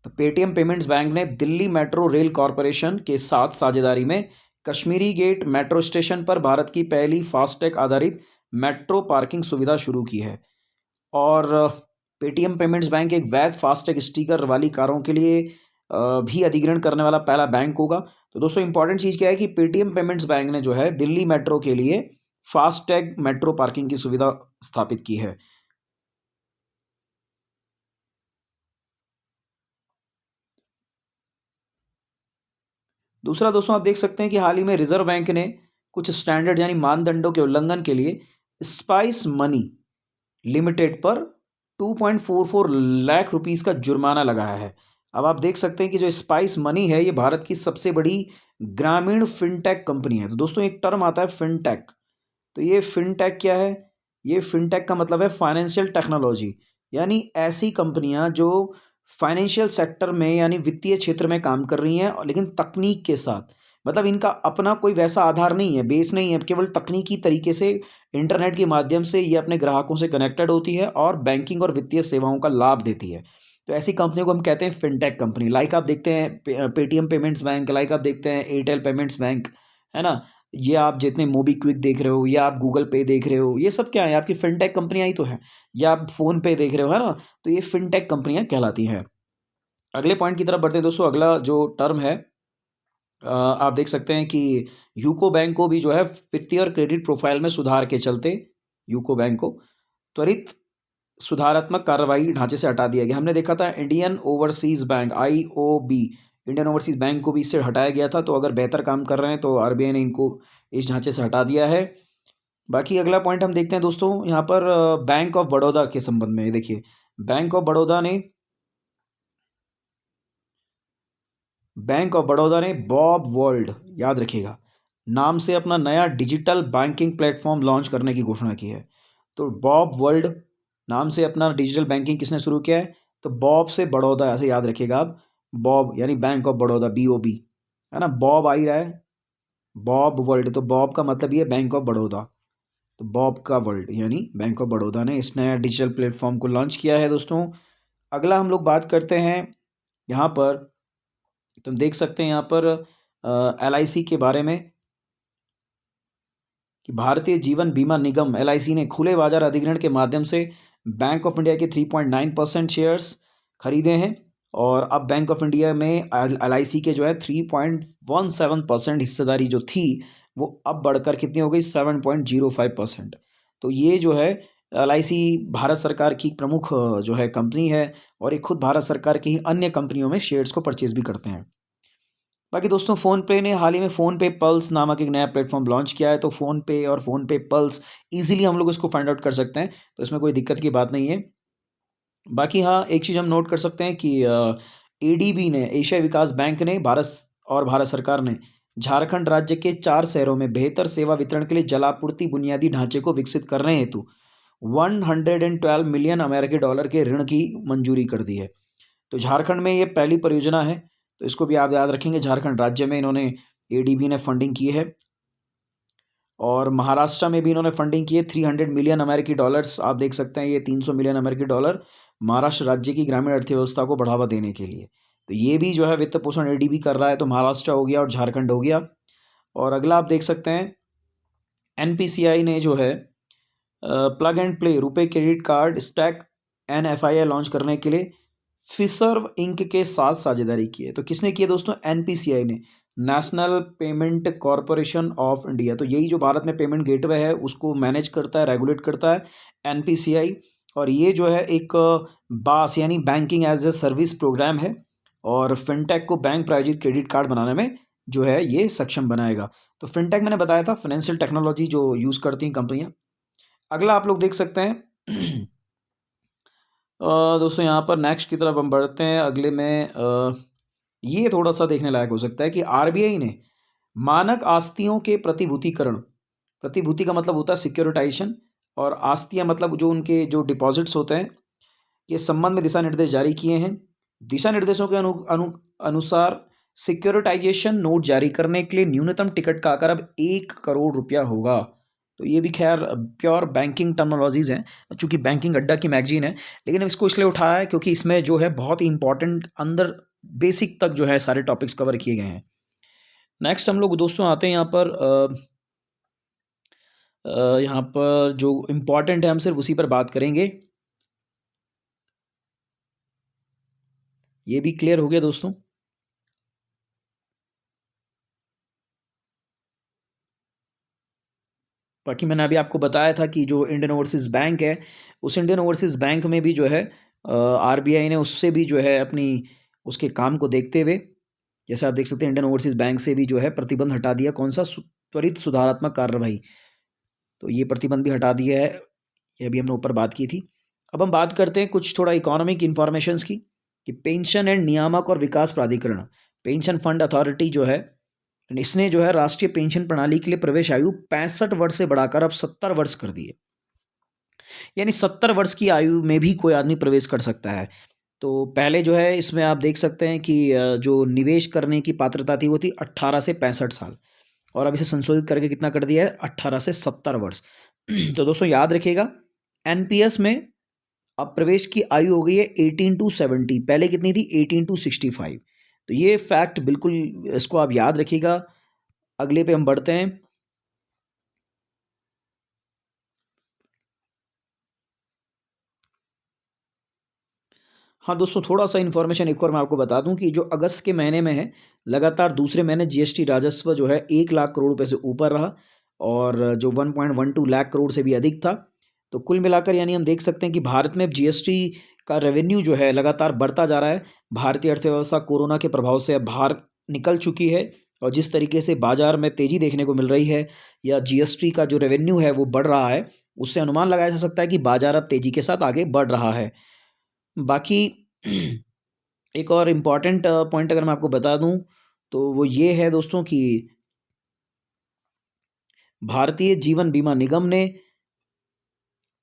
तो पेटीएम पेमेंट्स बैंक ने दिल्ली मेट्रो रेल कॉरपोरेशन के साथ साझेदारी में कश्मीरी गेट मेट्रो स्टेशन पर भारत की पहली फास्टैग आधारित मेट्रो पार्किंग सुविधा शुरू की है। और पेटीएम पेमेंट्स बैंक एक वैध फास्टैग स्टिकर वाली कारों के लिए भी अधिग्रहण करने वाला पहला बैंक होगा। तो दोस्तों इंपॉर्टेंट चीज़ क्या है कि पेटीएम पेमेंट्स बैंक ने जो है दिल्ली मेट्रो के लिए फास्टैग मेट्रो पार्किंग की सुविधा स्थापित की है। दूसरा दोस्तों आप देख सकते हैं कि हाल ही में रिजर्व बैंक ने कुछ स्टैंडर्ड यानी मानदंडों के उल्लंघन के लिए स्पाइस मनी लिमिटेड पर 2.44 लाख रुपीस का जुर्माना लगाया है। अब आप देख सकते हैं कि जो स्पाइस मनी है ये भारत की सबसे बड़ी ग्रामीण फिनटेक कंपनी है। तो दोस्तों एक टर्म आता है फिनटेक, तो ये फिनटेक क्या है? ये फिनटेक का मतलब है फाइनेंशियल टेक्नोलॉजी, यानी ऐसी कंपनियां जो फाइनेंशियल सेक्टर में यानी वित्तीय क्षेत्र में काम कर रही हैं, और लेकिन तकनीक के साथ, मतलब इनका अपना कोई वैसा आधार नहीं है, बेस नहीं है, केवल तकनीकी तरीके से इंटरनेट के माध्यम से ये अपने ग्राहकों से कनेक्टेड होती है और बैंकिंग और वित्तीय सेवाओं का लाभ देती है। तो ऐसी कंपनियों को हम कहते हैं फिनटेक कंपनी। लाइक आप देखते हैं पेटीएम पेमेंट्स बैंक, लाइक आप देखते हैं एयरटेल पेमेंट्स बैंक, है ना? ये आप जितने मोबीक्विक देख रहे हो या आप गूगल पे देख रहे हो, ये सब क्या है? आपकी फिनटेक कंपनियां ही तो हैं। या आप फोन पे देख रहे हो, है ना? तो ये फिनटेक कंपनियां कहलाती हैं। अगले पॉइंट की तरफ बढ़ते हैं दोस्तों। अगला जो टर्म है, आप देख सकते हैं कि यूको बैंक को भी जो है वित्तीय और क्रेडिट प्रोफाइल में सुधार के चलते यूको बैंक को त्वरित सुधारात्मक कार्रवाई ढांचे से हटा दिया गया। हमने देखा था Indian overseas bank, IOB, Indian overseas bank को भी इससे हटाया गया था। तो अगर बेहतर काम कर रहे हैं तो आरबीआई ने इनको इस ढांचे से हटा दिया है। बाकी अगला पॉइंट हम देखते हैं दोस्तों यहाँ पर बैंक ऑफ बड़ौदा के संबंध में। देखिए, बैंक ऑफ बड़ौदा ने बॉब वर्ल्ड, याद रखिएगा, नाम से अपना नया डिजिटल बैंकिंग प्लेटफॉर्म लॉन्च करने की घोषणा की है। तो बॉब वर्ल्ड नाम से अपना डिजिटल बैंकिंग किसने शुरू किया है? तो बॉब से बड़ौदा, ऐसे याद रखिएगा आप। बॉब यानी बैंक ऑफ बड़ौदा, BOB, है ना? बॉब आ ही रहा है, बॉब वर्ल्ड, तो बॉब का मतलब ये बैंक ऑफ बड़ौदा। तो बॉब का वर्ल्ड यानी बैंक ऑफ बड़ौदा ने इस नया डिजिटल प्लेटफॉर्म को लॉन्च किया है दोस्तों। अगला हम लोग बात करते हैं यहाँ पर, तुम देख सकते हैं यहाँ पर LIC के बारे में कि भारतीय जीवन बीमा निगम LIC ने खुले बाजार अधिग्रहण के माध्यम से बैंक ऑफ इंडिया के 3.9% शेयर्स खरीदे हैं। और अब बैंक ऑफ इंडिया में LIC के जो है 3.17% हिस्सेदारी जो थी वो अब बढ़कर कितनी हो गई? 7.05%। तो ये जो है LIC भारत सरकार की प्रमुख जो है कंपनी है, और ये खुद भारत सरकार की ही अन्य कंपनियों में शेयर्स को परचेज भी करते हैं। बाकी दोस्तों फ़ोनपे ने हाल ही में फ़ोनपे पल्स नामक एक नया प्लेटफॉर्म लॉन्च किया है। तो फ़ोनपे और फ़ोनपे पल्स ईजिली हम लोग इसको फाइंड आउट कर सकते हैं, तो इसमें कोई दिक्कत की बात नहीं है। बाकी हाँ, एक चीज़ हम नोट कर सकते हैं कि ADB ने, एशिया विकास बैंक ने भारत सरकार ने झारखंड राज्य के 4 शहरों में बेहतर सेवा वितरण के लिए जलापूर्ति बुनियादी ढांचे को विकसित करने हेतु 112 मिलियन अमेरिकी डॉलर के ऋण की मंजूरी कर दी है। तो झारखंड में ये पहली परियोजना है, तो इसको भी आप याद रखेंगे। झारखंड राज्य में इन्होंने, ADB ने फंडिंग की है। और महाराष्ट्र में भी इन्होंने फंडिंग की है 300 मिलियन अमेरिकी डॉलर्स। आप देख सकते हैं ये 300 मिलियन अमेरिकी डॉलर महाराष्ट्र राज्य की ग्रामीण अर्थव्यवस्था को बढ़ावा देने के लिए। तो ये भी जो है वित्त पोषण ADB कर रहा है। तो महाराष्ट्र हो गया और झारखंड हो गया। और अगला आप देख सकते हैं NPCI ने जो है प्लग एंड प्ले रुपए credit card stack NFII launch करने के लिए फिसर्व इंक के साथ साझेदारी की है। तो किसने की है दोस्तों? NPCI ने, national payment corporation of India. तो यही जो भारत में पेमेंट गेटवे है उसको मैनेज करता है, रेगुलेट करता है NPCI। और ये जो है एक बास यानी banking as a service program है, और फिनटेक को बैंक प्रायोजित क्रेडिट कार्ड बनाने में जो है ये सक्षम बनाएगा। तो फिनटेक मैंने बताया था, फाइनेंशियल टेक्नोलॉजी जो यूज़ करती हैं कंपनियां। अगला आप लोग देख सकते हैं दोस्तों यहाँ पर नेक्स्ट की तरफ हम बढ़ते हैं। अगले में ये थोड़ा सा देखने लायक हो सकता है कि RBI ने मानक आस्तियों के प्रतिभूतिकरण, प्रतिभूति का मतलब होता है सिक्योरिटाइजेशन, और आस्तियाँ मतलब जो उनके जो डिपॉजिट्स होते हैं, ये संबंध में दिशा निर्देश जारी किए हैं। दिशा निर्देशों के अनुसार सिक्योरिटाइजेशन नोट जारी करने के लिए न्यूनतम टिकट का आकार अब 1 करोड़ रुपया होगा। तो ये भी खैर प्योर बैंकिंग टर्मिनोलॉजीज़ हैं, चूँकि बैंकिंग अड्डा की मैगज़ीन है, लेकिन इसको इसलिए उठाया है क्योंकि इसमें जो है बहुत ही इम्पोर्टेंट अंदर बेसिक तक जो है सारे टॉपिक्स कवर किए गए हैं। नेक्स्ट हम लोग दोस्तों आते हैं यहाँ पर जो इम्पोर्टेंट है हम सिर्फ उसी पर बात करेंगे। ये भी क्लियर हो गया दोस्तों। बाकी मैंने अभी आपको बताया था कि जो इंडियन ओवरसीज़ बैंक है, उस इंडियन ओवरसीज़ बैंक में भी जो है आरबीआई ने उससे भी जो है अपनी उसके काम को देखते हुए, जैसे आप देख सकते हैं इंडियन ओवरसीज़ बैंक से भी जो है प्रतिबंध हटा दिया। कौन सा? त्वरित सुधारात्मक कार्रवाई। तो ये प्रतिबंध भी हटा दिया है। ये अभी हमने ऊपर बात की थी। अब हम बात करते हैं कुछ थोड़ा इकोनॉमिक इन्फॉर्मेशंस की, कि पेंशन एंड नियामक और विकास प्राधिकरण, पेंशन फंड अथॉरिटी जो है, इसने जो है राष्ट्रीय पेंशन प्रणाली के लिए प्रवेश आयु 65 वर्ष से बढ़ाकर अब 70 वर्ष कर दी है। यानी 70 वर्ष की आयु में भी कोई आदमी प्रवेश कर सकता है। तो पहले जो है इसमें आप देख सकते हैं कि जो निवेश करने की पात्रता थी वो थी 18 से 65 साल, और अब इसे संशोधित करके कितना कर दिया है? 18 से 70 वर्ष। तो दोस्तों याद रखिएगा, एनपीएस में अब प्रवेश की आयु हो गई है 18 टू 70, पहले कितनी थी? 18 टू 65। तो ये फैक्ट बिल्कुल इसको आप याद रखिएगा। अगले पे हम बढ़ते हैं। हाँ दोस्तों, थोड़ा सा इन्फॉर्मेशन एक और मैं आपको बता दूं कि जो अगस्त के महीने में है, लगातार दूसरे महीने जीएसटी राजस्व जो है 1 लाख करोड़ रुपए से ऊपर रहा, और जो 1.12 लाख करोड़ से भी अधिक था। तो कुल मिलाकर यानी हम देख सकते हैं कि भारत में जीएसटी का रेवेन्यू जो है लगातार बढ़ता जा रहा है। भारतीय अर्थव्यवस्था कोरोना के प्रभाव से अब बाहर निकल चुकी है, और जिस तरीके से बाजार में तेजी देखने को मिल रही है, या जीएसटी का जो रेवेन्यू है वो बढ़ रहा है, उससे अनुमान लगाया जा सकता है कि बाजार अब तेजी के साथ आगे बढ़ रहा है। बाकी एक और इम्पॉर्टेंट पॉइंट अगर मैं आपको बता दूं, तो वो ये है दोस्तों कि भारतीय जीवन बीमा निगम ने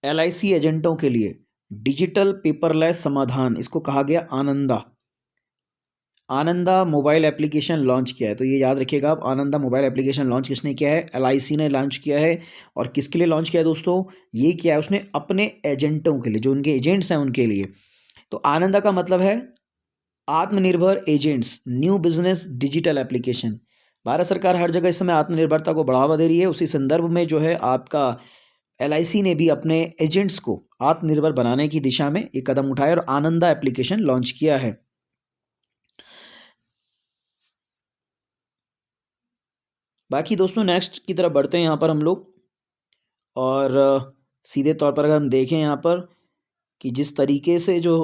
एलआईसी एजेंटों के लिए डिजिटल पेपरलेस समाधान, इसको कहा गया Ananda, Ananda mobile application launch किया है। तो ये याद रखिएगा आप, आनंदा मोबाइल एप्लीकेशन लॉन्च किसने किया है? एलआईसी ने लॉन्च किया है। और किसके लिए लॉन्च किया है दोस्तों? ये किया है उसने अपने एजेंटों के लिए, जो उनके एजेंट्स हैं उनके लिए। तो आनंदा का मतलब है आत्मनिर्भर agents, new business digital application. Bharat सरकार हर जगह इस समय आत्मनिर्भरता को बढ़ावा दे रही है। उसी संदर्भ में जो है आपका एलआईसी ने भी अपने एजेंट्स को आत्मनिर्भर बनाने की दिशा में एक कदम उठाया और आनंदा एप्लीकेशन लॉन्च किया है। बाकी दोस्तों नेक्स्ट की तरफ बढ़ते हैं यहाँ पर हम लोग, और सीधे तौर पर अगर हम देखें यहाँ पर कि जिस तरीके से जो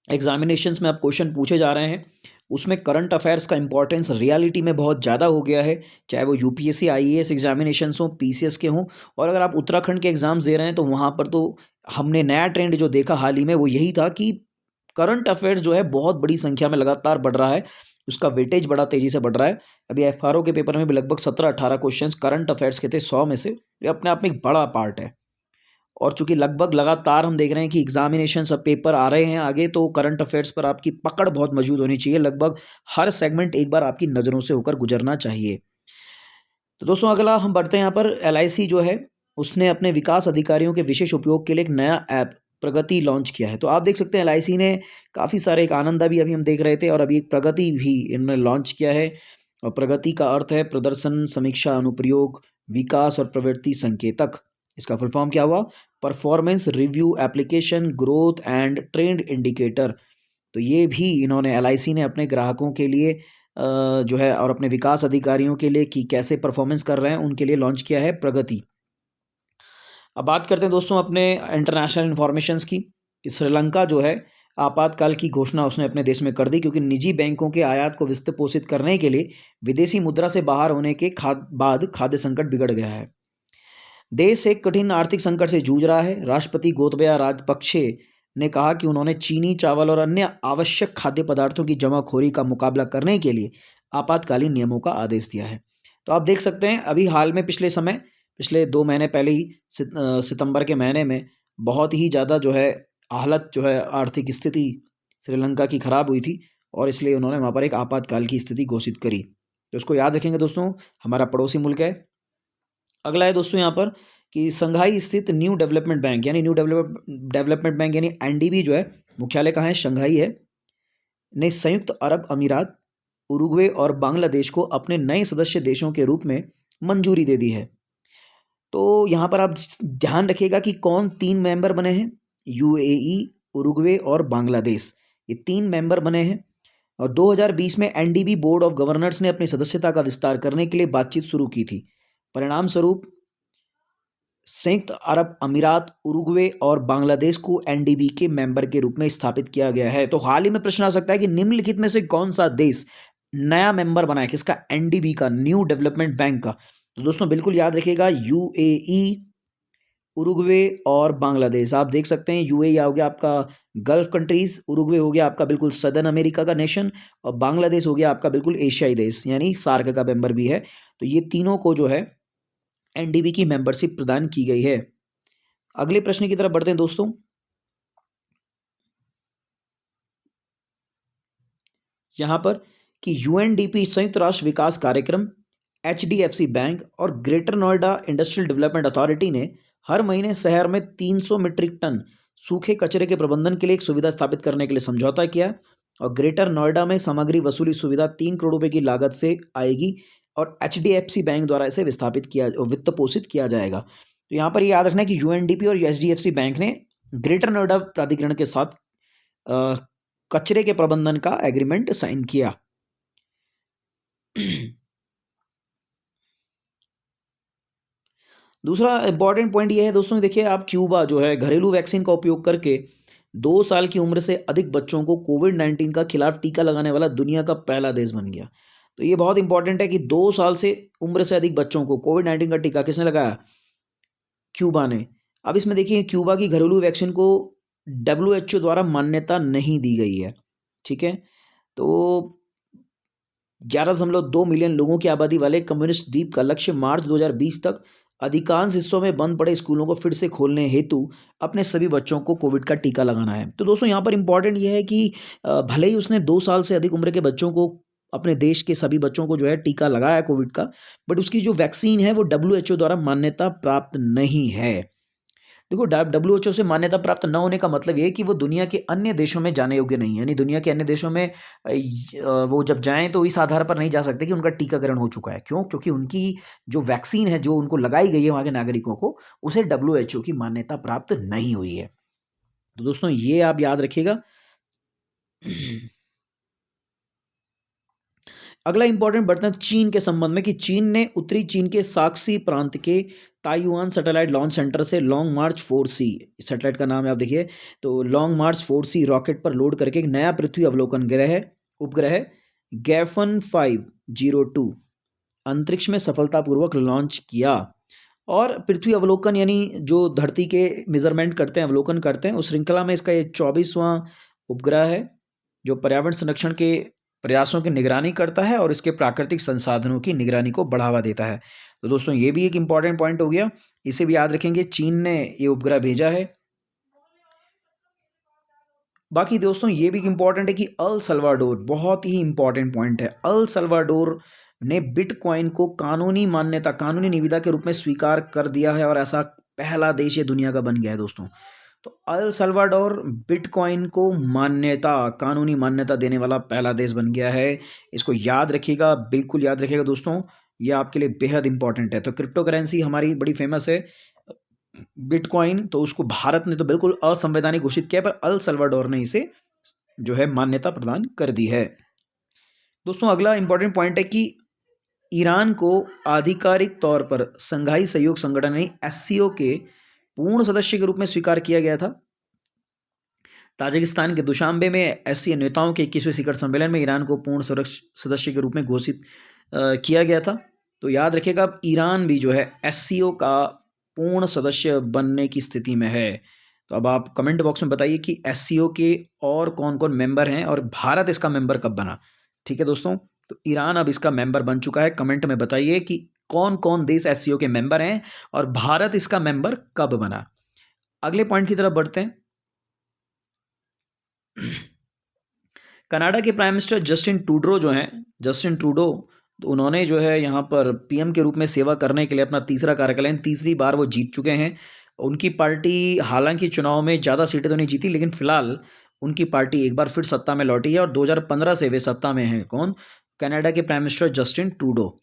एग्जामिनेशंस में अब क्वेश्चन पूछे जा रहे हैं, उसमें करंट अफेयर्स का इंपॉर्टेंस रियलिटी में बहुत ज़्यादा हो गया है। चाहे वो यूपीएससी आईएएस एग्जामिनेशंस हों, पीसीएस के हों, और अगर आप उत्तराखंड के एग्ज़ाम्स दे रहे हैं तो वहाँ पर तो हमने नया ट्रेंड जो देखा हाल ही में वो यही था कि करंट अफेयर्स जो है बहुत बड़ी संख्या में लगातार बढ़ रहा है, उसका वेटेज बड़ा तेज़ी से बढ़ रहा है। अभी एफआरओ के पेपर में भी लगभग 17-18 क्वेश्चन करंट अफेयर्स के थे 100 में से। ये अपने आप में एक बड़ा पार्ट है, और चूंकि लगभग लगातार हम देख रहे हैं कि एग्जामिनेशन सब पेपर आ रहे हैं आगे, तो करंट अफेयर्स पर आपकी पकड़ बहुत मौजूद होनी चाहिए। लगभग हर सेगमेंट एक बार आपकी नज़रों से होकर गुजरना चाहिए। तो दोस्तों अगला हम बढ़ते हैं यहाँ पर, एलआईसी जो है उसने अपने विकास अधिकारियों के विशेष उपयोग के लिए एक नया ऐप प्रगति लॉन्च किया है। तो आप देख सकते हैं एलआईसी ने काफ़ी सारे, एक आनंदा भी अभी हम देख रहे थे, और अभी एक प्रगति भी इन्होंने लॉन्च किया है। और प्रगति का अर्थ है प्रदर्शन, समीक्षा, अनुप्रयोग, विकास और प्रवृत्ति संकेतक। इसका फुल फॉर्म क्या हुआ? Performance review application growth and trend indicator. तो ये भी इन्होंने एलआईसी ने अपने ग्राहकों के लिए जो है, और अपने विकास अधिकारियों के लिए कि कैसे परफॉर्मेंस कर रहे हैं उनके लिए लॉन्च किया है प्रगति। अब बात करते हैं दोस्तों अपने इंटरनेशनल इन्फॉर्मेशंस की, कि श्रीलंका जो है आपातकाल की घोषणा उसने अपने देश में कर दी, क्योंकि निजी बैंकों के आयात को वित्त पोषित करने के लिए विदेशी मुद्रा से बाहर होने के बाद खाद्य संकट बिगड़ गया है। देश एक कठिन आर्थिक संकट से जूझ रहा है। राष्ट्रपति गोतबाया राजपक्षे ने कहा कि उन्होंने चीनी, चावल और अन्य आवश्यक खाद्य पदार्थों की जमाखोरी का मुकाबला करने के लिए आपातकालीन नियमों का आदेश दिया है। तो आप देख सकते हैं अभी हाल में पिछले 2 महीने पहले ही सितंबर के महीने में बहुत ही ज़्यादा जो है हालत जो है आर्थिक स्थिति श्रीलंका की ख़राब हुई थी, और इसलिए उन्होंने वहाँ पर एक आपातकाल की स्थिति घोषित करी। तो इसको याद रखेंगे दोस्तों, हमारा पड़ोसी मुल्क है। अगला है दोस्तों यहाँ पर कि शंघाई स्थित न्यू डेवलपमेंट बैंक यानी डेवलपमेंट बैंक यानी एनडीबी जो है, मुख्यालय कहाँ है? शंघाई है। ने संयुक्त अरब अमीरात, उरुग्वे और बांग्लादेश को अपने नए सदस्य देशों के रूप में मंजूरी दे दी है। तो यहाँ पर आप ध्यान रखिएगा कि कौन 3 मेंबर बने हैं? यूएई, उरुग्वे और बांग्लादेश, ये 3 मेंबर बने हैं। और 2020 में एनडीबी बोर्ड ऑफ गवर्नर्स ने अपनी सदस्यता का विस्तार करने के लिए बातचीत शुरू की थी। परिणाम स्वरूप संयुक्त अरब अमीरात, उरुग्वे और बांग्लादेश को एनडीबी के मेंबर के रूप में स्थापित किया गया है। तो हाल ही में प्रश्न आ सकता है कि निम्नलिखित में से कौन सा देश नया मेंबर बना है? किसका? एनडीबी का, न्यू डेवलपमेंट बैंक का। तो दोस्तों बिल्कुल याद रखिएगा, यूएई, उरुग्वे और बांग्लादेश। आप देख सकते हैं यूएई हो गया आपका गल्फ कंट्रीज, उरुग्वे हो गया आपका बिल्कुल सदर्न अमेरिका का नेशन, और बांग्लादेश हो गया आपका बिल्कुल एशियाई देश यानी सार्क का मेंबर भी है। तो ये तीनों को जो है एनडीबी की मेंबरशिप प्रदान की गई है। अगले प्रश्न की तरफ बढ़ते हैं दोस्तों। यहाँ पर कि यूएनडीपी संयुक्त राष्ट्र विकास कार्यक्रम, एचडीएफसी बैंक और greater Noida industrial development authority ने हर महीने शहर में 300 मीट्रिक टन सूखे कचरे के प्रबंधन के लिए एक सुविधा स्थापित करने के लिए समझौता किया। और ग्रेटर नोएडा में सामग्री वसूली सुविधा 3 करोड़ रुपए की लागत से आएगी और एचडीएफसी बैंक द्वारा इसे वित्त पोषित किया जाएगा। तो यहाँ पर ये याद रखना है कि यूएनडीपी और एचडीएफसी बैंक ने ग्रेटर नोएडा प्राधिकरण के साथ अ, कचरे के प्रबंधन का एग्रीमेंट साइन किया। दूसरा इंपॉर्टेंट पॉइंट ये है दोस्तों, देखिए आप, क्यूबा जो है घरेलू वैक्सीन का उपयोग करके 2 साल की उम्र से अधिक बच्चों को कोविड-19 का खिलाफ टीका लगाने वाला दुनिया का पहला देश बन गया। तो ये बहुत इंपॉर्टेंट है कि 2 साल से उम्र से अधिक बच्चों को कोविड-19 का टीका किसने लगाया? क्यूबा ने। अब इसमें देखिए क्यूबा की घरेलू वैक्सीन को डब्ल्यूएचओ द्वारा मान्यता नहीं दी गई है, ठीक है? तो 11.2 मिलियन लोगों की आबादी वाले कम्युनिस्ट द्वीप का लक्ष्य मार्च 2020 तक अधिकांश हिस्सों में बंद पड़े स्कूलों को फिर से खोलने हेतु अपने सभी बच्चों को कोविड का टीका लगाना है। तो दोस्तों यहाँ पर इंपॉर्टेंट ये है कि भले ही उसने 2 साल से अधिक उम्र के बच्चों को, अपने देश के सभी बच्चों को जो है टीका लगाया कोविड का, बट उसकी जो वैक्सीन है वो डब्ल्यूएचओ द्वारा मान्यता प्राप्त नहीं है। देखो, डब्ल्यूएचओ से मान्यता प्राप्त न होने का मतलब ये है कि वो दुनिया के अन्य देशों में जाने योग्य नहीं है, यानी दुनिया के अन्य देशों में वो जब जाएं तो इस आधार पर नहीं जा सकते कि उनका टीकाकरण हो चुका है। क्यों? क्योंकि उनकी जो वैक्सीन है जो उनको लगाई गई है वहाँ के नागरिकों को, उसे डब्ल्यूएचओ की मान्यता प्राप्त नहीं हुई है। तो दोस्तों ये आप याद रखिएगा। अगला इंपॉर्टेंट बढ़ते हैं चीन के संबंध में कि चीन ने उत्तरी चीन के साक्सी प्रांत के ताइवान सैटेलाइट लॉन्च सेंटर से लॉन्ग मार्च 4C, सैटेलाइट का नाम है आप देखिए, तो लॉन्ग मार्च 4C रॉकेट पर लोड करके एक नया पृथ्वी अवलोकन उपग्रह गैफन 502 अंतरिक्ष में सफलतापूर्वक लॉन्च किया। और पृथ्वी अवलोकन यानी जो धरती के मेजरमेंट करते हैं, अवलोकन करते हैं, उस श्रृंखला में इसका ये 24वां उपग्रह है जो पर्यावरण संरक्षण के प्रयासों की निगरानी करता है और इसके प्राकृतिक संसाधनों की निगरानी को बढ़ावा देता है। तो दोस्तों ये भी एक इंपॉर्टेंट पॉइंट हो गया, इसे भी याद रखेंगे, चीन ने ये उपग्रह भेजा है। बाकी दोस्तों ये भी इंपॉर्टेंट है कि अल सल्वाडोर, बहुत ही इंपॉर्टेंट पॉइंट है, अल सल्वाडोर ने बिटकॉइन को कानूनी मान्यता, कानूनी निविदा के रूप में स्वीकार कर दिया है और ऐसा पहला देश ये दुनिया का बन गया है दोस्तों। तो अल सल्वाडोर बिटकॉइन को मान्यता, कानूनी मान्यता देने वाला पहला देश बन गया है। इसको याद रखिएगा, बिल्कुल याद रखिएगा दोस्तों, ये आपके लिए बेहद इंपॉर्टेंट है। तो क्रिप्टो करेंसी हमारी बड़ी फेमस है बिटकॉइन, तो उसको भारत ने तो बिल्कुल असंवैधानिक घोषित किया, पर अल सल्वाडोर ने इसे जो है मान्यता प्रदान कर दी है। दोस्तों अगला इंपॉर्टेंट पॉइंट है कि ईरान को आधिकारिक तौर पर संघाई सहयोग संगठन यानी एससीओ के पूर्ण सदस्य के रूप में स्वीकार किया गया था। ताजिकिस्तान के दुशांबे में एससीओ नेताओं के 21वें शिखर सम्मेलन में ईरान को पूर्ण सदस्य के रूप में घोषित किया गया था। तो याद रखिएगा ईरान भी जो है एससीओ का पूर्ण सदस्य बनने की स्थिति में है। तो अब आप कमेंट बॉक्स में बताइए कि एससीओ के और कौन कौन मेंबर हैं और भारत इसका मेंबर कब बना। ठीक है दोस्तों, तो ईरान अब इसका मेंबर बन चुका है। कमेंट में बताइए कि कौन कौन देश एससीओ के मेंबर हैं और भारत इसका मेंबर कब बना। अगले पॉइंट की तरफ बढ़ते हैं। कनाडा के प्राइम मिनिस्टर जस्टिन ट्रूडो जो हैं, जस्टिन ट्रूडो, तो उन्होंने जो है यहाँ पर पीएम के रूप में सेवा करने के लिए अपना तीसरा कार्यकाल, तीसरी बार वो जीत चुके हैं। उनकी पार्टी हालांकि चुनाव में ज़्यादा सीटें तो नहीं जीती, लेकिन फिलहाल उनकी पार्टी एक बार फिर सत्ता में लौटी है और 2015 से वे सत्ता में हैं। कौन? कनाडा के प्राइम मिनिस्टर जस्टिन ट्रूडो।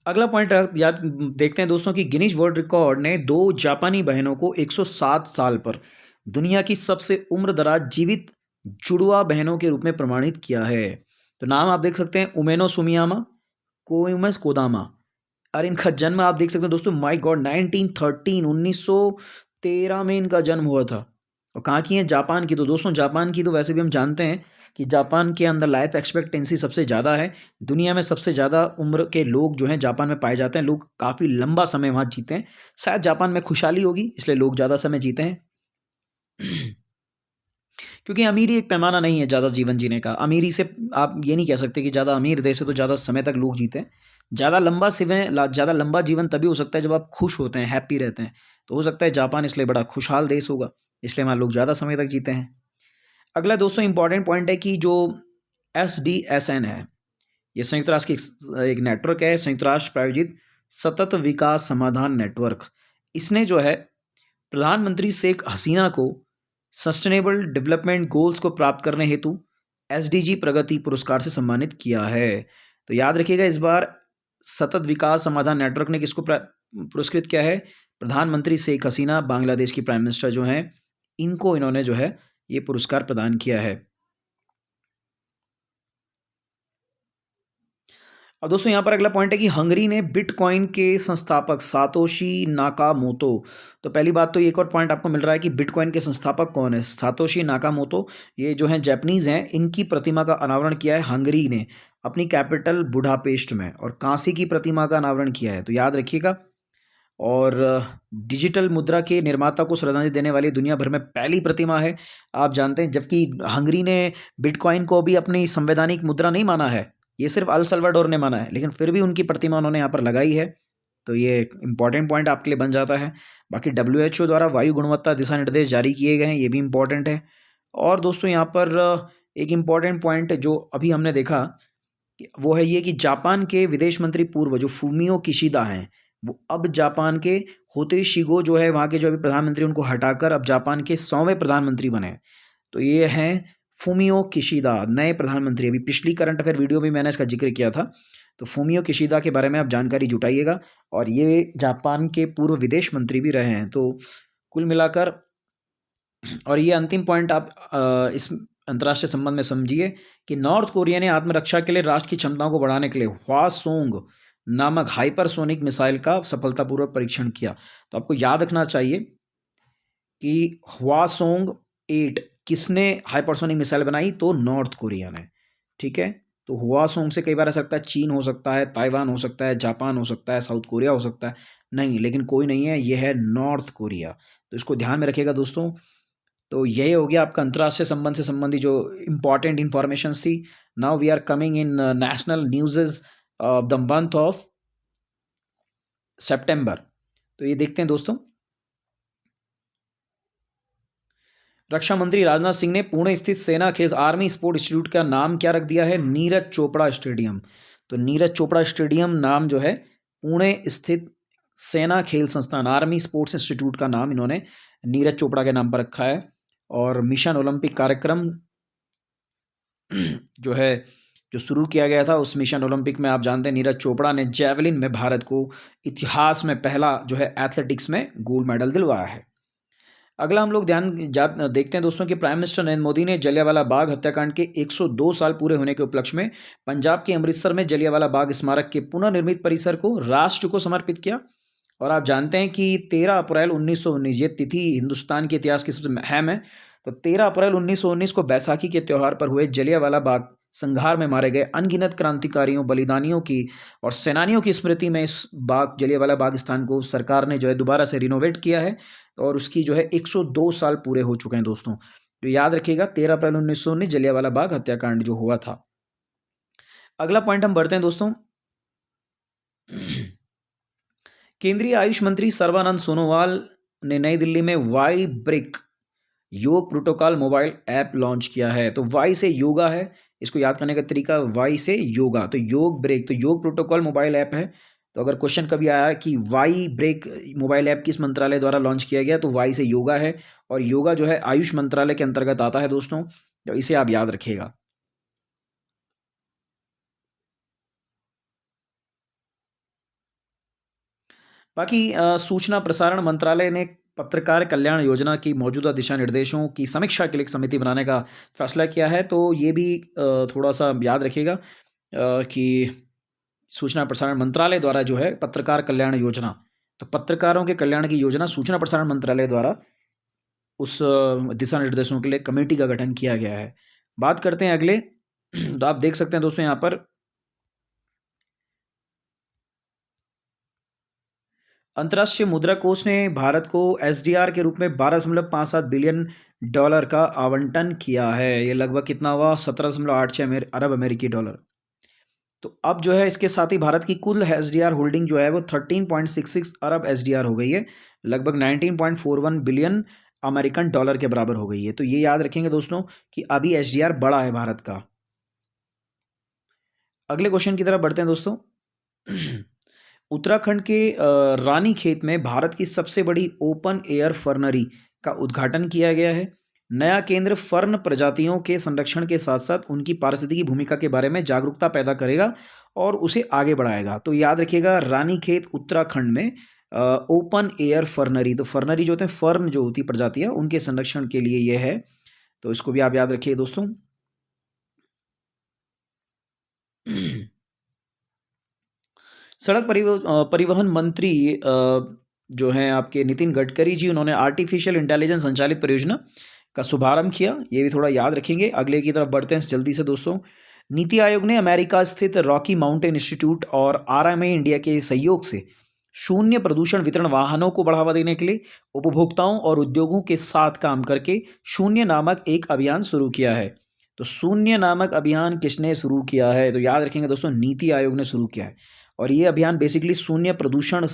अगला पॉइंट याद देखते हैं दोस्तों कि गिनीज वर्ल्ड रिकॉर्ड ने 2 जापानी बहनों को 107 साल पर दुनिया की सबसे उम्रदराज जीवित जुड़वा बहनों के रूप में प्रमाणित किया है। तो नाम आप देख सकते हैं, उमेनो सुमियामा, कोइमस कोदामा। और इनका जन्म आप देख सकते हैं दोस्तों, माय गॉड, 1913 में इनका जन्म हुआ था। और कहाँ की हैं? जापान की। तो दोस्तों जापान की तो वैसे भी हम जानते हैं कि जापान के अंदर लाइफ एक्सपेक्टेंसी सबसे ज़्यादा है। दुनिया में सबसे ज़्यादा उम्र के लोग जो हैं जापान में पाए जाते हैं। लोग काफ़ी लंबा समय वहाँ जीते हैं। शायद जापान में खुशहाली होगी इसलिए लोग ज़्यादा समय जीते हैं। क्योंकि अमीरी एक पैमाना नहीं है ज़्यादा जीवन जीने का। अमीरी से आप ये नहीं कह सकते कि ज़्यादा अमीर देश है तो ज़्यादा समय तक लोग जीते हैं। ज़्यादा लंबा जीवन तभी हो सकता है जब आप खुश होते हैं, हैप्पी रहते हैं। तो हो सकता है जापान इसलिए बड़ा खुशहाल देश होगा, इसलिए वहाँ लोग ज़्यादा समय तक जीते हैं। अगला दोस्तों इंपॉर्टेंट पॉइंट है कि जो SDSN है, ये संयुक्त राष्ट्र की एक नेटवर्क है, संयुक्त राष्ट्र प्रायोजित सतत विकास समाधान नेटवर्क। इसने जो है प्रधानमंत्री शेख हसीना को सस्टेनेबल डेवलपमेंट गोल्स को प्राप्त करने हेतु SDG प्रगति पुरस्कार से सम्मानित किया है। तो याद रखिएगा, इस बार सतत विकास समाधान नेटवर्क ने किसको पुरस्कृत किया है? प्रधानमंत्री शेख हसीना, बांग्लादेश की प्राइम मिनिस्टर जो हैं, इनको इन्होंने जो है ये पुरस्कार प्रदान किया है। अब दोस्तों यहाँ पर अगला पॉइंट है कि हंगरी ने बिटकॉइन के संस्थापक सातोशी नाकामोतो। तो पहली बात तो एक और पॉइंट आपको मिल रहा है कि बिटकॉइन के संस्थापक कौन है? Satoshi Nakamoto. ये जो हैं जैपनीज़ हैं, इनकी प्रतिमा का अनावरण किया है हंगरी ने अपनी कैपिटल बुडापेस्ट में, और कांसी की प्रतिमा का अनावरण किया है। तो याद रखिएगा। और डिजिटल मुद्रा के निर्माता को श्रद्धांजलि देने वाली दुनिया भर में पहली प्रतिमा है, आप जानते हैं। जबकि हंगरी ने बिटकॉइन को भी अपनी संवैधानिक मुद्रा नहीं माना है, ये सिर्फ अल सल्वाडोर ने माना है, लेकिन फिर भी उनकी प्रतिमा उन्होंने यहाँ पर लगाई है। तो ये एक इंपॉर्टेंट पॉइंट आपके लिए बन जाता है। बाकी WHO द्वारा वायु गुणवत्ता दिशा निर्देश जारी किए गए हैं, ये भी इंपॉर्टेंट है। और दोस्तों यहाँ पर एक इम्पॉर्टेंट पॉइंट जो अभी हमने देखा वो है ये कि जापान के विदेश मंत्री पूर्व जो फूमियो किशिदा हैं, वो अब जापान के होते शिगो जो है वहाँ के जो अभी प्रधानमंत्री, उनको हटाकर अब जापान के 100वें प्रधानमंत्री बने। तो ये हैं फूमियो किशिदा, नए प्रधानमंत्री। अभी पिछली करंट अफेयर वीडियो में मैंने इसका जिक्र किया था। तो फूमियो किशिदा के बारे में आप जानकारी जुटाइएगा, और ये जापान के पूर्व विदेश मंत्री भी रहे हैं। तो कुल मिलाकर, और ये अंतिम पॉइंट आप इस अंतर्राष्ट्रीय संबंध में समझिए कि नॉर्थ कोरिया ने आत्मरक्षा के लिए राष्ट्र की क्षमताओं को बढ़ाने के लिए हवासोंग नामक हाइपरसोनिक मिसाइल का सफलतापूर्वक परीक्षण किया। तो आपको याद रखना चाहिए कि हवासोंग 8 किसने हाइपरसोनिक मिसाइल बनाई? तो नॉर्थ कोरिया ने। ठीक है, तो हवासोंग से कई बार ऐसा लगता है चीन हो सकता है, ताइवान हो सकता है, जापान हो सकता है, साउथ कोरिया हो सकता है। नहीं, लेकिन कोई नहीं है, ये है नॉर्थ कोरिया। तो इसको ध्यान में रखिएगा दोस्तों। तो यही हो गया आपका अंतर्राष्ट्रीय संबंध से संबंधी जो इंपॉर्टेंट इंफॉर्मेशन थी। Now we are coming in national news of the month of सितंबर। तो ये देखते हैं दोस्तों, रक्षा मंत्री राजनाथ सिंह ने पुणे स्थित सेना खेल आर्मी स्पोर्ट इंस्टीट्यूट का नाम क्या रख दिया है? नीरज चोपड़ा स्टेडियम। तो नीरज चोपड़ा स्टेडियम नाम जो है पुणे स्थित सेना खेल संस्थान आर्मी स्पोर्ट्स इंस्टीट्यूट का नाम इन्होंने नीरज चोपड़ा के नाम पर रखा है। और मिशन ओलंपिक कार्यक्रम जो है जो शुरू किया गया था, उस मिशन ओलंपिक में आप जानते हैं नीरज चोपड़ा ने जैवलिन में भारत को इतिहास में पहला जो है एथलेटिक्स में गोल्ड मेडल दिलवाया है। अगला हम लोग देखते हैं दोस्तों कि प्राइम मिनिस्टर नरेंद्र मोदी ने जलियांवाला बाग हत्याकांड के 102 साल पूरे होने के उपलक्ष्य में पंजाब के अमृतसर में जलियांवाला बाग स्मारक के पुनर्निर्मित परिसर को राष्ट्र को समर्पित किया। और आप जानते हैं कि 13 अप्रैल 1919 ये तिथि हिंदुस्तान के इतिहास की सबसे अहम है। तो 13 अप्रैल 1919 को बैसाखी के त्यौहार पर हुए जलियांवाला बाग संघार में मारे गए अनगिनत क्रांतिकारियों, बलिदानियों की और सेनानियों की स्मृति में इस जलियांवाला बाग स्थान को सरकार ने जो है दोबारा से रिनोवेट किया है, और उसकी जो है 102 साल पूरे हो चुके हैं दोस्तों। तो याद रखिएगा 13 अप्रैल 1919 जलियांवाला बाग हत्याकांड जो हुआ था। अगला पॉइंट हम बढ़ते हैं दोस्तों। केंद्रीय आयुष मंत्री सर्बानंद सोनोवाल ने नई दिल्ली में वाई ब्रिक योग प्रोटोकॉल मोबाइल ऐप लॉन्च किया है? तो वाई से योगा है, इसको याद करने का तरीका वाई से योगा, तो योग ब्रेक, तो योग प्रोटोकॉल मोबाइल ऐप है। तो अगर क्वेश्चन कभी आया कि वाई ब्रेक मोबाइल ऐप किस मंत्रालय द्वारा लॉन्च किया गया, तो वाई से योगा है, और योगा जो है आयुष मंत्रालय के अंतर्गत आता है दोस्तों, तो इसे आप याद रखिएगा। बाकी सूचना प्रसारण मंत्रालय ने पत्रकार कल्याण योजना की मौजूदा दिशा निर्देशों की समीक्षा के लिए एक समिति बनाने का फैसला किया है, तो ये भी थोड़ा सा याद रखिएगा कि सूचना प्रसारण मंत्रालय द्वारा जो है पत्रकार कल्याण योजना, तो पत्रकारों के कल्याण की योजना सूचना प्रसारण मंत्रालय द्वारा उस दिशा निर्देशों के लिए कमेटी का गठन किया गया है। बात करते हैं अगले तो आप देख सकते हैं दोस्तों यहाँ पर अंतर्राष्ट्रीय मुद्रा कोष ने भारत को एसडीआर के रूप में 12.57 बिलियन डॉलर का आवंटन किया है। ये लगभग कितना हुआ? 17.86 अरब अमेरिकी डॉलर। तो अब जो है इसके साथ ही भारत की कुल एसडीआर होल्डिंग जो है वो 13.66 अरब एसडीआर हो गई है, लगभग 19.41 बिलियन अमेरिकन डॉलर के बराबर हो गई है। तो ये याद रखेंगे दोस्तों कि अभी एसडीआर बड़ा है भारत का। अगले क्वेश्चन की तरफ बढ़ते हैं दोस्तों। उत्तराखंड के रानीखेत में भारत की सबसे बड़ी ओपन एयर फर्नरी का उद्घाटन किया गया है। नया केंद्र फर्न प्रजातियों के संरक्षण के साथ साथ उनकी पारिस्थितिकी भूमिका के बारे में जागरूकता पैदा करेगा और उसे आगे बढ़ाएगा। तो याद रखिएगा रानीखेत उत्तराखंड में ओपन एयर फर्नरी, तो फर्नरी जो होते हैं फर्न जो होती प्रजातियां उनके संरक्षण के लिए यह है, तो इसको भी आप याद रखिए दोस्तों। सड़क परिवहन मंत्री जो हैं आपके नितिन गडकरी जी, उन्होंने आर्टिफिशियल इंटेलिजेंस संचालित परियोजना का शुभारंभ किया, ये भी थोड़ा याद रखेंगे। अगले की तरफ बढ़ते हैं जल्दी से दोस्तों। नीति आयोग ने अमेरिका स्थित रॉकी माउंटेन इंस्टीट्यूट और आरएमए इंडिया के सहयोग से शून्य प्रदूषण वितरण वाहनों को बढ़ावा देने के लिए उपभोक्ताओं और उद्योगों के साथ काम करके शून्य नामक एक अभियान शुरू किया है। तो शून्य नामक अभियान किसने शुरू किया है? तो याद रखेंगे दोस्तों नीति आयोग ने शुरू किया है, और ये अभियान बेसिकली शून्य प्रदूषण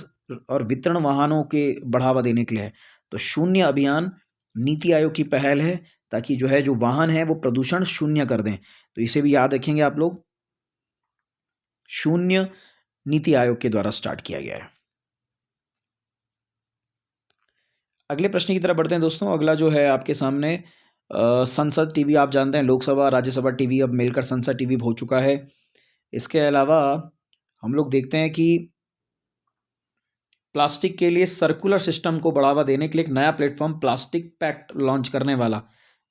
और वितरण वाहनों के बढ़ावा देने के लिए है। तो शून्य अभियान नीति आयोग की पहल है, ताकि जो है जो वाहन है वो प्रदूषण शून्य कर दें, तो इसे भी याद रखेंगे आप लोग। शून्य नीति आयोग के द्वारा स्टार्ट किया गया है। अगले प्रश्न की तरफ बढ़ते हैं दोस्तों। अगला जो है आपके सामने संसद टीवी, आप जानते हैं लोकसभा राज्यसभा टीवी अब मिलकर संसद टीवी हो चुका है। इसके अलावा हम लोग देखते हैं कि प्लास्टिक के लिए सर्कुलर सिस्टम को बढ़ावा देने के लिए एक नया प्लेटफॉर्म प्लास्टिक पैक्ट लॉन्च करने वाला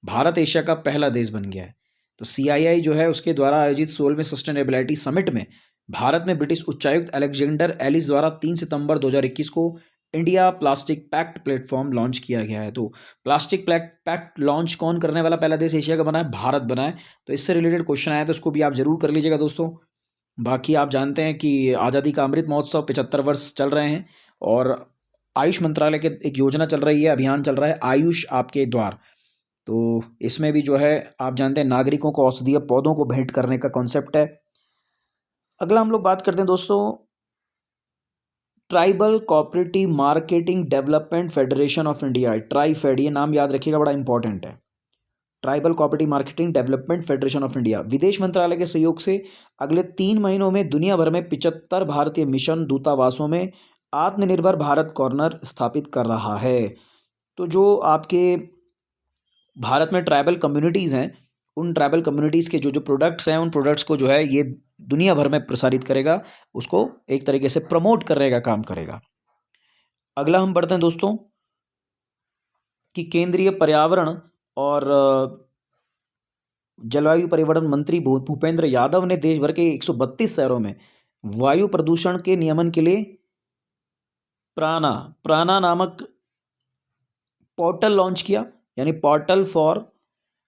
भारत एशिया का पहला देश बन गया है। तो सीआईआई जो है उसके द्वारा आयोजित 16वें सस्टेनेबिलिटी समिट में भारत में ब्रिटिश उच्चायुक्त अलेक्जेंडर एलिस द्वारा 3 सितंबर 2021 को India plastic pact platform launch किया गया है। तो प्लास्टिक पैक्ट लॉन्च कौन करने वाला पहला देश एशिया का बना है? भारत बना है। तो इससे रिलेटेड क्वेश्चन आया तो उसको भी आप जरूर कर लीजिएगा दोस्तों। बाकी आप जानते हैं कि आज़ादी का अमृत महोत्सव 75 वर्ष चल रहे हैं, और आयुष मंत्रालय के एक योजना चल रही है, अभियान चल रहा है आयुष आपके द्वार। तो इसमें भी जो है आप जानते हैं नागरिकों को औषधीय पौधों को भेंट करने का कॉन्सेप्ट है। अगला हम लोग बात करते हैं दोस्तों tribal cooperative marketing development federation of India, TRIFED, ये नाम याद रखिएगा, बड़ा इंपॉर्टेंट है। Tribal cooperative marketing development federation of India विदेश मंत्रालय के सहयोग से अगले 3 महीनों में दुनिया भर में 75 भारतीय मिशन दूतावासों में आत्मनिर्भर भारत कॉर्नर स्थापित कर रहा है। तो जो आपके भारत में ट्राइबल कम्युनिटीज़ हैं, उन ट्राइबल कम्युनिटीज़ के जो जो प्रोडक्ट्स हैं, उन प्रोडक्ट्स को जो है ये दुनिया भर में प्रसारित करेगा, उसको एक तरीके से प्रमोट करने का काम करेगा। अगला हम बढ़ते हैं दोस्तों कि केंद्रीय पर्यावरण और जलवायु परिवर्तन मंत्री भूपेंद्र यादव ने देश भर के 132 शहरों में वायु प्रदूषण के नियमन के लिए प्राणा प्राणा नामक पोर्टल लॉन्च किया, यानी portal for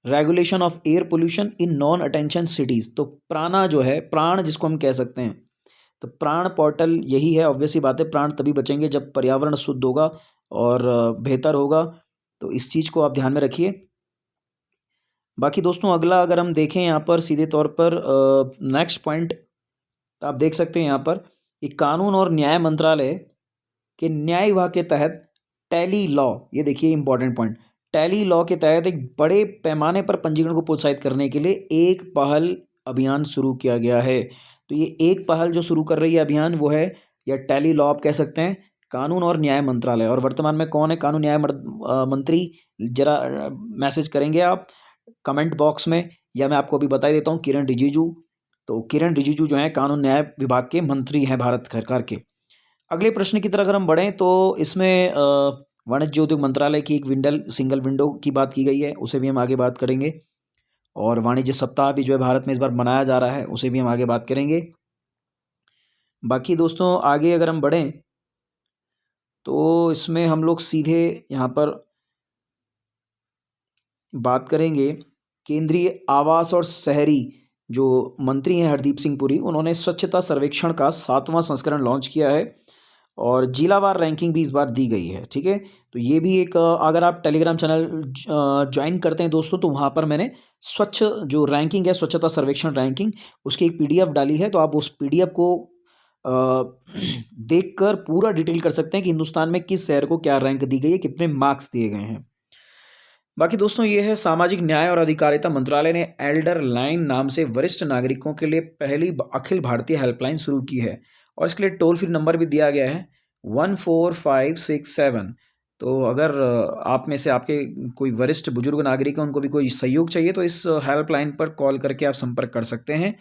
regulation of air pollution in non attention cities. तो प्राणा जो है, प्राण जिसको हम कह सकते हैं, तो प्राण पोर्टल यही है। ऑब्वियसली बात है, प्राण तभी बचेंगे जब पर्यावरण शुद्ध होगा और बेहतर होगा, तो इस चीज़ को आप ध्यान में रखिए। बाकी दोस्तों अगला अगर हम देखें यहाँ पर सीधे तौर पर नेक्स्ट पॉइंट आप देख सकते हैं यहाँ पर कि कानून और न्याय मंत्रालय के न्याय विभाग के तहत टेली लॉ, ये देखिए इंपॉर्टेंट पॉइंट, टैली लॉ के तहत एक बड़े पैमाने पर पंजीकरण को प्रोत्साहित करने के लिए एक पहल अभियान शुरू किया गया है। तो ये एक पहल जो शुरू कर रही है अभियान वो है, या टैली लॉ आप कह सकते हैं, कानून और न्याय मंत्रालय। और वर्तमान में कौन है कानून न्याय मंत्री, जरा मैसेज करेंगे आप कमेंट बॉक्स में, या मैं आपको अभी बता ही देता हूँ, किरण रिजिजू। तो किरण रिजिजू जो है कानून न्याय विभाग के मंत्री हैं भारत सरकार के। अगले प्रश्न की तरफ अगर हम बढ़ें तो इसमें वाणिज्य उद्योग मंत्रालय की एक सिंगल विंडो की बात की गई है, उसे भी हम आगे बात करेंगे। और वाणिज्य सप्ताह भी जो है भारत में इस बार मनाया जा रहा है, उसे भी हम आगे बात करेंगे। बाकी दोस्तों आगे अगर हम बढ़ें तो इसमें हम लोग सीधे यहाँ पर बात करेंगे केंद्रीय आवास और शहरी जो मंत्री हैं हरदीप सिंह पुरी, उन्होंने स्वच्छता सर्वेक्षण का 7वां संस्करण लॉन्च किया है और जिलावार रैंकिंग भी इस बार दी गई है। ठीक है, तो ये भी एक अगर आप टेलीग्राम चैनल ज्वाइन करते हैं दोस्तों, तो वहाँ पर मैंने स्वच्छ जो रैंकिंग है, स्वच्छता सर्वेक्षण रैंकिंग, उसकी एक पीडीएफ डाली है। तो आप उस पीडीएफ को देखकर पूरा डिटेल कर सकते हैं कि हिंदुस्तान में किस शहर को क्या रैंक दी गई है, कितने मार्क्स दिए गए हैं। बाकी दोस्तों ये है सामाजिक न्याय और अधिकारिता मंत्रालय ने एल्डर लाइन नाम से वरिष्ठ नागरिकों के लिए पहली अखिल भारतीय हेल्पलाइन शुरू की है और इसके लिए टोल फ्री नंबर भी दिया गया है 14567। तो अगर आप में से आपके कोई वरिष्ठ बुजुर्ग नागरिक हैं, उनको भी कोई सहयोग चाहिए तो इस हेल्पलाइन पर कॉल करके आप संपर्क कर सकते हैं।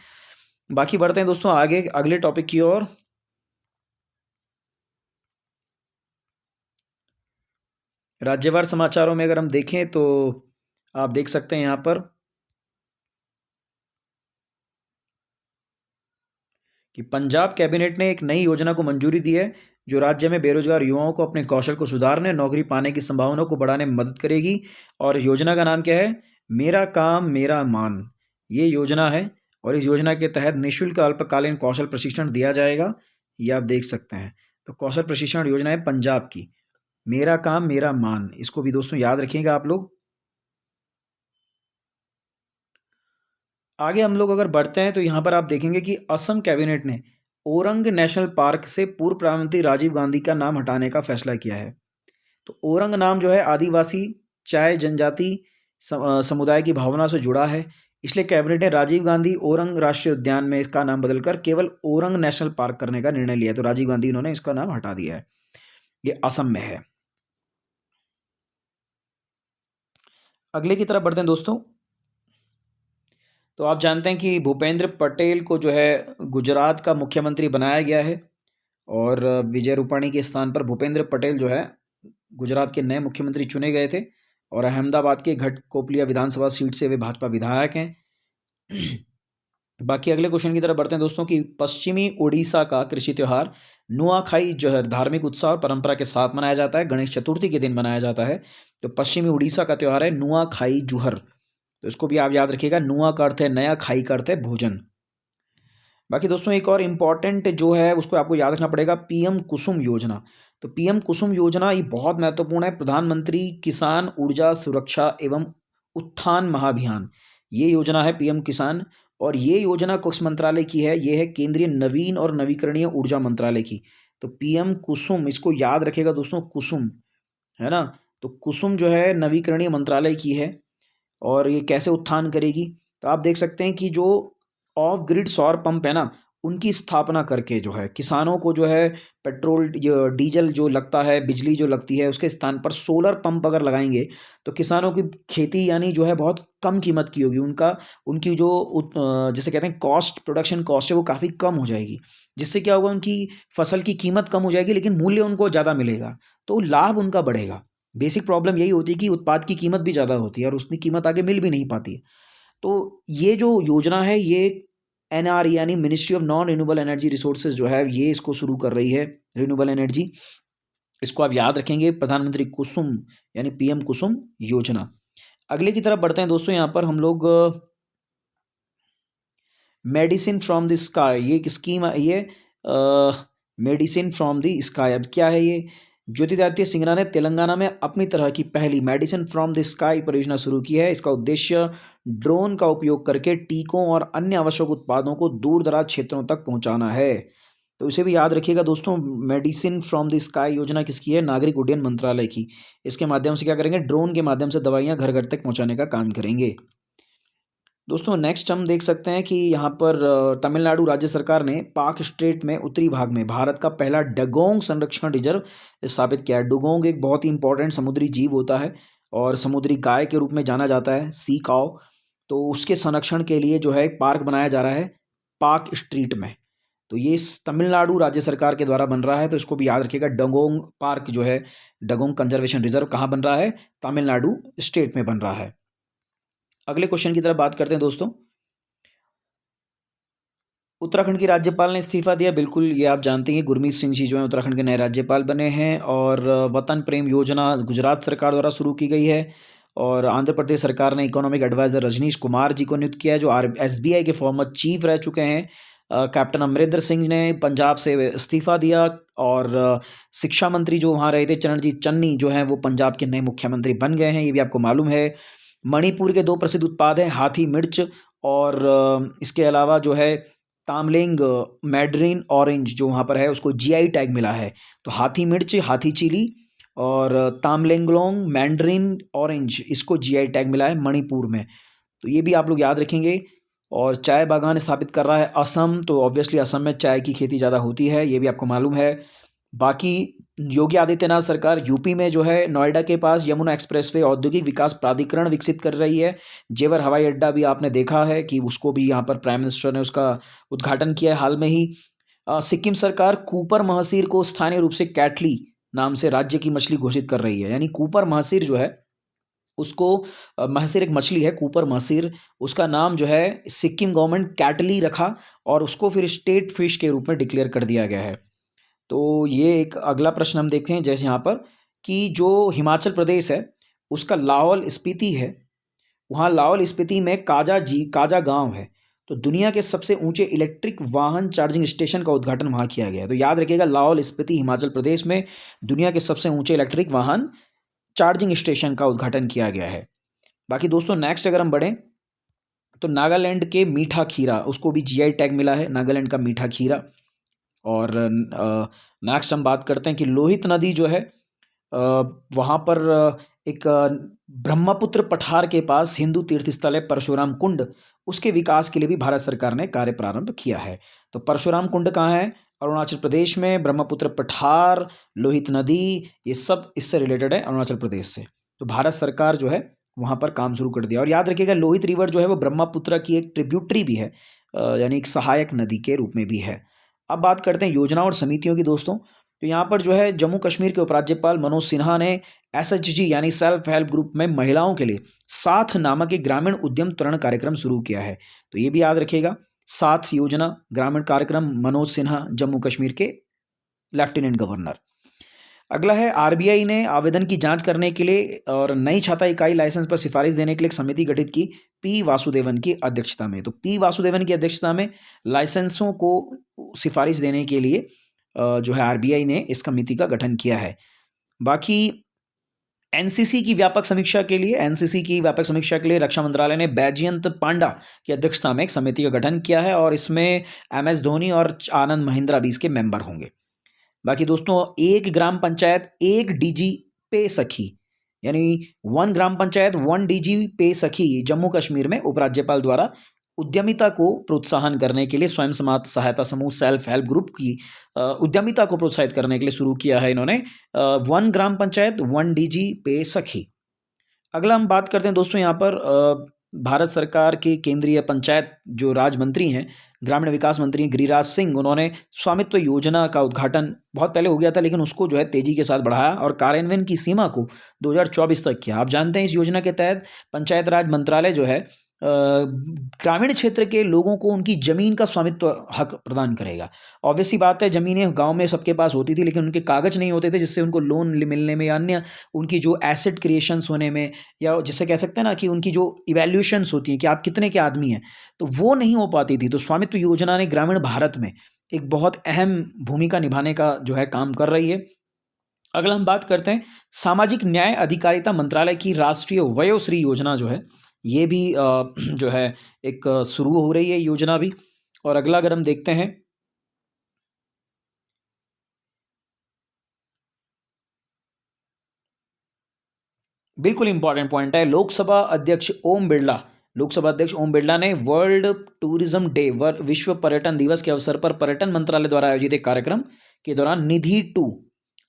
बाकी बढ़ते हैं दोस्तों आगे अगले टॉपिक की ओर। राज्यवार समाचारों में अगर हम देखें तो आप देख सकते हैं यहाँ पर कि पंजाब कैबिनेट ने एक नई योजना को मंजूरी दी है जो राज्य में बेरोजगार युवाओं को अपने कौशल को सुधारने, नौकरी पाने की संभावनाओं को बढ़ाने में मदद करेगी। और योजना का नाम क्या है? मेरा काम मेरा मान, ये योजना है। और इस योजना के तहत निःशुल्क अल्पकालीन कौशल प्रशिक्षण दिया जाएगा, ये आप देख सकते हैं। तो कौशल प्रशिक्षण योजना है पंजाब की, मेरा काम मेरा मान, इसको भी दोस्तों याद रखिएगा आप लोग। आगे हम लोग अगर बढ़ते हैं तो यहाँ पर आप देखेंगे कि असम कैबिनेट ने ओरंग नेशनल पार्क से पूर्व प्रधानमंत्री राजीव गांधी का नाम हटाने का फैसला किया है। तो ओरंग नाम जो है आदिवासी चाय जनजाति समुदाय की भावना से जुड़ा है, इसलिए कैबिनेट ने राजीव गांधी ओरंग राष्ट्रीय उद्यान में इसका नाम बदलकर केवल ओरंग नेशनल पार्क करने का निर्णय लिया। तो राजीव गांधी उन्होंने इसका नाम हटा दिया है। ये असम में है। अगले की तरफ बढ़ते हैं दोस्तों। तो आप जानते हैं कि भूपेंद्र पटेल को जो है गुजरात का मुख्यमंत्री बनाया गया है और विजय रूपाणी के स्थान पर भूपेंद्र पटेल जो है गुजरात के नए मुख्यमंत्री चुने गए थे और अहमदाबाद के घटकोपलिया विधानसभा सीट से वे भाजपा विधायक हैं। बाकी अगले क्वेश्चन की तरफ बढ़ते हैं दोस्तों कि पश्चिमी उड़ीसा का कृषि त्यौहार नुआखाई जो है धार्मिक उत्साह और परंपरा के साथ मनाया जाता है, गणेश चतुर्थी के दिन मनाया जाता है। तो पश्चिमी उड़ीसा का त्यौहार है नुआखाई जुहर। तो इसको भी आप याद रखिएगा, नुआ का अर्थ है नया, खाई का अर्थ है भोजन। बाकी दोस्तों एक और इम्पॉर्टेंट जो है उसको आपको याद रखना पड़ेगा, पीएम कुसुम योजना। तो पीएम कुसुम योजना ये बहुत महत्वपूर्ण है, प्रधानमंत्री किसान ऊर्जा सुरक्षा एवं उत्थान महाभियान, ये योजना है पीएम किसान। और ये योजना किस मंत्रालय की है? ये है केंद्रीय नवीन और नवीकरणीय ऊर्जा मंत्रालय की। तो पीएम कुसुम, इसको याद रखेगा दोस्तों, कुसुम है ना। तो कुसुम जो है नवीकरणीय मंत्रालय की है और ये कैसे उत्थान करेगी? तो आप देख सकते हैं कि जो ऑफ ग्रिड सौर पंप है ना, उनकी स्थापना करके जो है किसानों को जो है पेट्रोल डीजल जो लगता है, बिजली जो लगती है, उसके स्थान पर सोलर पंप अगर लगाएंगे तो किसानों की खेती यानी जो है बहुत कम कीमत की होगी। उनकी जो जैसे कहते हैं कॉस्ट, प्रोडक्शन कॉस्ट है वो काफ़ी कम हो जाएगी, जिससे क्या होगा, उनकी फसल की कीमत कम हो जाएगी लेकिन मूल्य उनको ज़्यादा मिलेगा, तो लाभ उनका बढ़ेगा। बेसिक प्रॉब्लम यही होती है कि उत्पाद की कीमत भी ज़्यादा होती है और उसकी कीमत आगे मिल भी नहीं पाती है। तो ये जो योजना है ये एनआर यानी ministry of non renewable energy resources जो है ये इसको शुरू कर रही है, रिन्यूएबल एनर्जी। इसको आप याद रखेंगे, प्रधानमंत्री कुसुम यानी पीएम कुसुम योजना। अगले की तरफ बढ़ते हैं दोस्तों। यहाँ पर हम लोग मेडिसिन फ्रॉम द स्काई, ये एक स्कीम है, ये मेडिसिन फ्रॉम द स्काई। अब क्या है ये? ज्योतिरादित्य सिंधिया ने तेलंगाना में अपनी तरह की पहली मेडिसिन फ्रॉम द स्काई परियोजना शुरू की है। इसका उद्देश्य ड्रोन का उपयोग करके टीकों और अन्य आवश्यक उत्पादों को दूर दराज क्षेत्रों तक पहुंचाना है। तो इसे भी याद रखिएगा दोस्तों। मेडिसिन फ्रॉम द स्काई योजना किसकी है? नागरिक उड्डयन मंत्रालय की। इसके माध्यम से क्या करेंगे? ड्रोन के माध्यम से दवाइयाँ घर घर तक पहुँचाने का काम करेंगे। दोस्तों नेक्स्ट हम देख सकते हैं कि यहाँ पर तमिलनाडु राज्य सरकार ने पाक स्ट्रेट में उत्तरी भाग में भारत का पहला डगोंग संरक्षण रिजर्व स्थापित किया है। डुगोंग एक बहुत ही इंपॉर्टेंट समुद्री जीव होता है और समुद्री गाय के रूप में जाना जाता है, सी काउ। तो उसके संरक्षण के लिए जो है एक पार्क बनाया जा रहा है पाक स्ट्रीट में। तो ये तमिलनाडु राज्य सरकार के द्वारा बन रहा है, तो इसको भी याद रखिएगा। डगोंग पार्क जो है, डगोंग कंजर्वेशन रिजर्व कहाँ बन रहा है? तमिलनाडु स्टेट में बन रहा है। अगले क्वेश्चन की तरफ बात करते हैं दोस्तों। उत्तराखंड की राज्यपाल ने इस्तीफा दिया। बिल्कुल, ये आप जानते हैं गुरमीत सिंह जी जो हैं उत्तराखंड के नए राज्यपाल बने हैं। और वतन प्रेम योजना गुजरात सरकार द्वारा शुरू की गई है। और आंध्र प्रदेश सरकार ने इकोनॉमिक एडवाइज़र रजनीश कुमार जी को नियुक्त किया है, जो SBI के फॉर्मर चीफ रह चुके हैं। कैप्टन अमरिंदर सिंह ने पंजाब से इस्तीफा दिया। और शिक्षा मंत्री जो वहाँ रहे थे चरणजीत चन्नी जो हैं वो पंजाब के नए मुख्यमंत्री बन गए हैं, ये भी आपको मालूम है। मणिपुर के 2 प्रसिद्ध उत्पाद हैं, हाथी मिर्च और इसके अलावा जो है तामलिंग मैडरिन ऑरेंज जो वहाँ पर है उसको GI टैग मिला है। तो हाथी मिर्च, हाथी चिली और तामलिंगलोंग मैंडरिन ऑरेंज, इसको GI टैग मिला है मणिपुर में। तो ये भी आप लोग याद रखेंगे। और चाय बागान स्थापित कर रहा है असम, तो ऑब्वियसली असम में चाय की खेती ज़्यादा होती है, ये भी आपको मालूम है। बाकी योगी आदित्यनाथ सरकार यूपी में जो है नोएडा के पास यमुना एक्सप्रेसवे औद्योगिक विकास प्राधिकरण विकसित कर रही है। जेवर हवाई अड्डा भी आपने देखा है कि उसको भी यहाँ पर प्राइम मिनिस्टर ने उसका उद्घाटन किया है हाल में ही। सिक्किम सरकार कूपर महसीर को स्थानीय रूप से कैटली नाम से राज्य की मछली घोषित कर रही है। यानी कूपर महसीर जो है उसको, महसीर एक मछली है कूपर महसीर, उसका नाम जो है सिक्किम गवर्नमेंट कैटली रखा और उसको फिर स्टेट फिश के रूप में डिक्लेयर कर दिया गया है। तो ये एक अगला प्रश्न हम देखते हैं, जैसे यहाँ पर कि जो हिमाचल प्रदेश है उसका लाहौल स्पीति है, वहाँ लाहौल स्पीति में काजा गांव है। तो दुनिया के सबसे ऊंचे इलेक्ट्रिक वाहन चार्जिंग स्टेशन का उद्घाटन वहाँ किया गया है। तो याद रखिएगा, लाहौल स्पीति हिमाचल प्रदेश में दुनिया के सबसे ऊंचे इलेक्ट्रिक वाहन चार्जिंग स्टेशन का उद्घाटन किया गया है। बाकी दोस्तों नेक्स्ट अगर हम बढ़ें तो नागालैंड के मीठा खीरा, उसको भी GI टैग मिला है, नागालैंड का मीठा खीरा। और नेक्स्ट हम बात करते हैं कि लोहित नदी जो है वहाँ पर एक ब्रह्मपुत्र पठार के पास हिंदू तीर्थ स्थल है परशुराम कुंड, उसके विकास के लिए भी भारत सरकार ने कार्य प्रारंभ किया है। तो परशुराम कुंड कहाँ है? अरुणाचल प्रदेश में। ब्रह्मपुत्र पठार, लोहित नदी, ये सब इससे रिलेटेड है अरुणाचल प्रदेश से। तो भारत सरकार जो है वहाँ पर काम शुरू कर दिया। और याद रखिएगा लोहित रिवर जो है वो ब्रह्मपुत्र की एक ट्रिब्यूटरी भी है, यानी एक सहायक नदी के रूप में भी है। अब बात करते हैं योजना और समितियों की दोस्तों। तो यहाँ पर जो है जम्मू कश्मीर के उपराज्यपाल मनोज सिन्हा ने SHG यानी सेल्फ हेल्प ग्रुप में महिलाओं के लिए साथ नामक एक ग्रामीण उद्यम त्वरण कार्यक्रम शुरू किया है। तो ये भी याद रखिएगा, साथ योजना ग्रामीण कार्यक्रम, मनोज सिन्हा जम्मू कश्मीर के लेफ्टिनेंट गवर्नर। अगला है RBI ने आवेदन की जांच करने के लिए और नई छाता इकाई लाइसेंस पर सिफारिश देने के लिए एक समिति गठित की P वासुदेवन की अध्यक्षता में। तो P वासुदेवन की अध्यक्षता में लाइसेंसों को सिफारिश देने के लिए जो है RBI ने इस कमेटी का गठन किया है। बाकी NCC की व्यापक समीक्षा के लिए रक्षा मंत्रालय ने बैजयंत पांडा की अध्यक्षता में एक समिति का गठन किया है और इसमें MS धोनी और आनंद महिंद्रा भी इसके मेंबर होंगे। बाकी दोस्तों एक ग्राम पंचायत एक DG पे सखी, यानी 1 ग्राम पंचायत 1 DG पे सखी जम्मू कश्मीर में उपराज्यपाल द्वारा उद्यमिता को प्रोत्साहन करने के लिए स्वयं सहायता समूह सेल्फ हेल्प ग्रुप की उद्यमिता को प्रोत्साहित करने के लिए शुरू किया है इन्होंने 1 ग्राम पंचायत 1 DG पे सखी। अगला हम बात करते हैं दोस्तों यहाँ पर भारत सरकार के केंद्रीय पंचायत जो राज मंत्री हैं, ग्रामीण विकास मंत्री गिरिराज सिंह, उन्होंने स्वामित्व योजना का उद्घाटन बहुत पहले हो गया था लेकिन उसको जो है तेजी के साथ बढ़ाया और कार्यान्वयन की सीमा को 2024 तक किया। आप जानते हैं इस योजना के तहत पंचायत राज मंत्रालय जो है ग्रामीण क्षेत्र के लोगों को उनकी ज़मीन का स्वामित्व हक प्रदान करेगा। ऑब्वियस सी बात है, ज़मीनें गांव में सबके पास होती थी लेकिन उनके कागज़ नहीं होते थे जिससे उनको लोन मिलने में या अन्य उनकी जो एसेट क्रिएशंस होने में, या जिससे कह सकते हैं ना कि उनकी जो इवैल्यूएशंस होती हैं कि आप कितने के आदमी हैं, तो वो नहीं हो पाती थी। तो स्वामित्व योजना ने ग्रामीण भारत में एक बहुत अहम भूमिका निभाने का जो है काम कर रही है। अगला हम बात करते हैं सामाजिक न्याय अधिकारिता मंत्रालय की राष्ट्रीय वयोश्री योजना जो है, ये भी जो है एक शुरू हो रही है योजना भी। और अगला अगर हम देखते हैं बिल्कुल इंपॉर्टेंट पॉइंट है। लोकसभा अध्यक्ष ओम बिरला ने वर्ल्ड टूरिज्म डे विश्व पर्यटन दिवस के अवसर पर पर्यटन मंत्रालय द्वारा आयोजित एक कार्यक्रम के दौरान निधि टू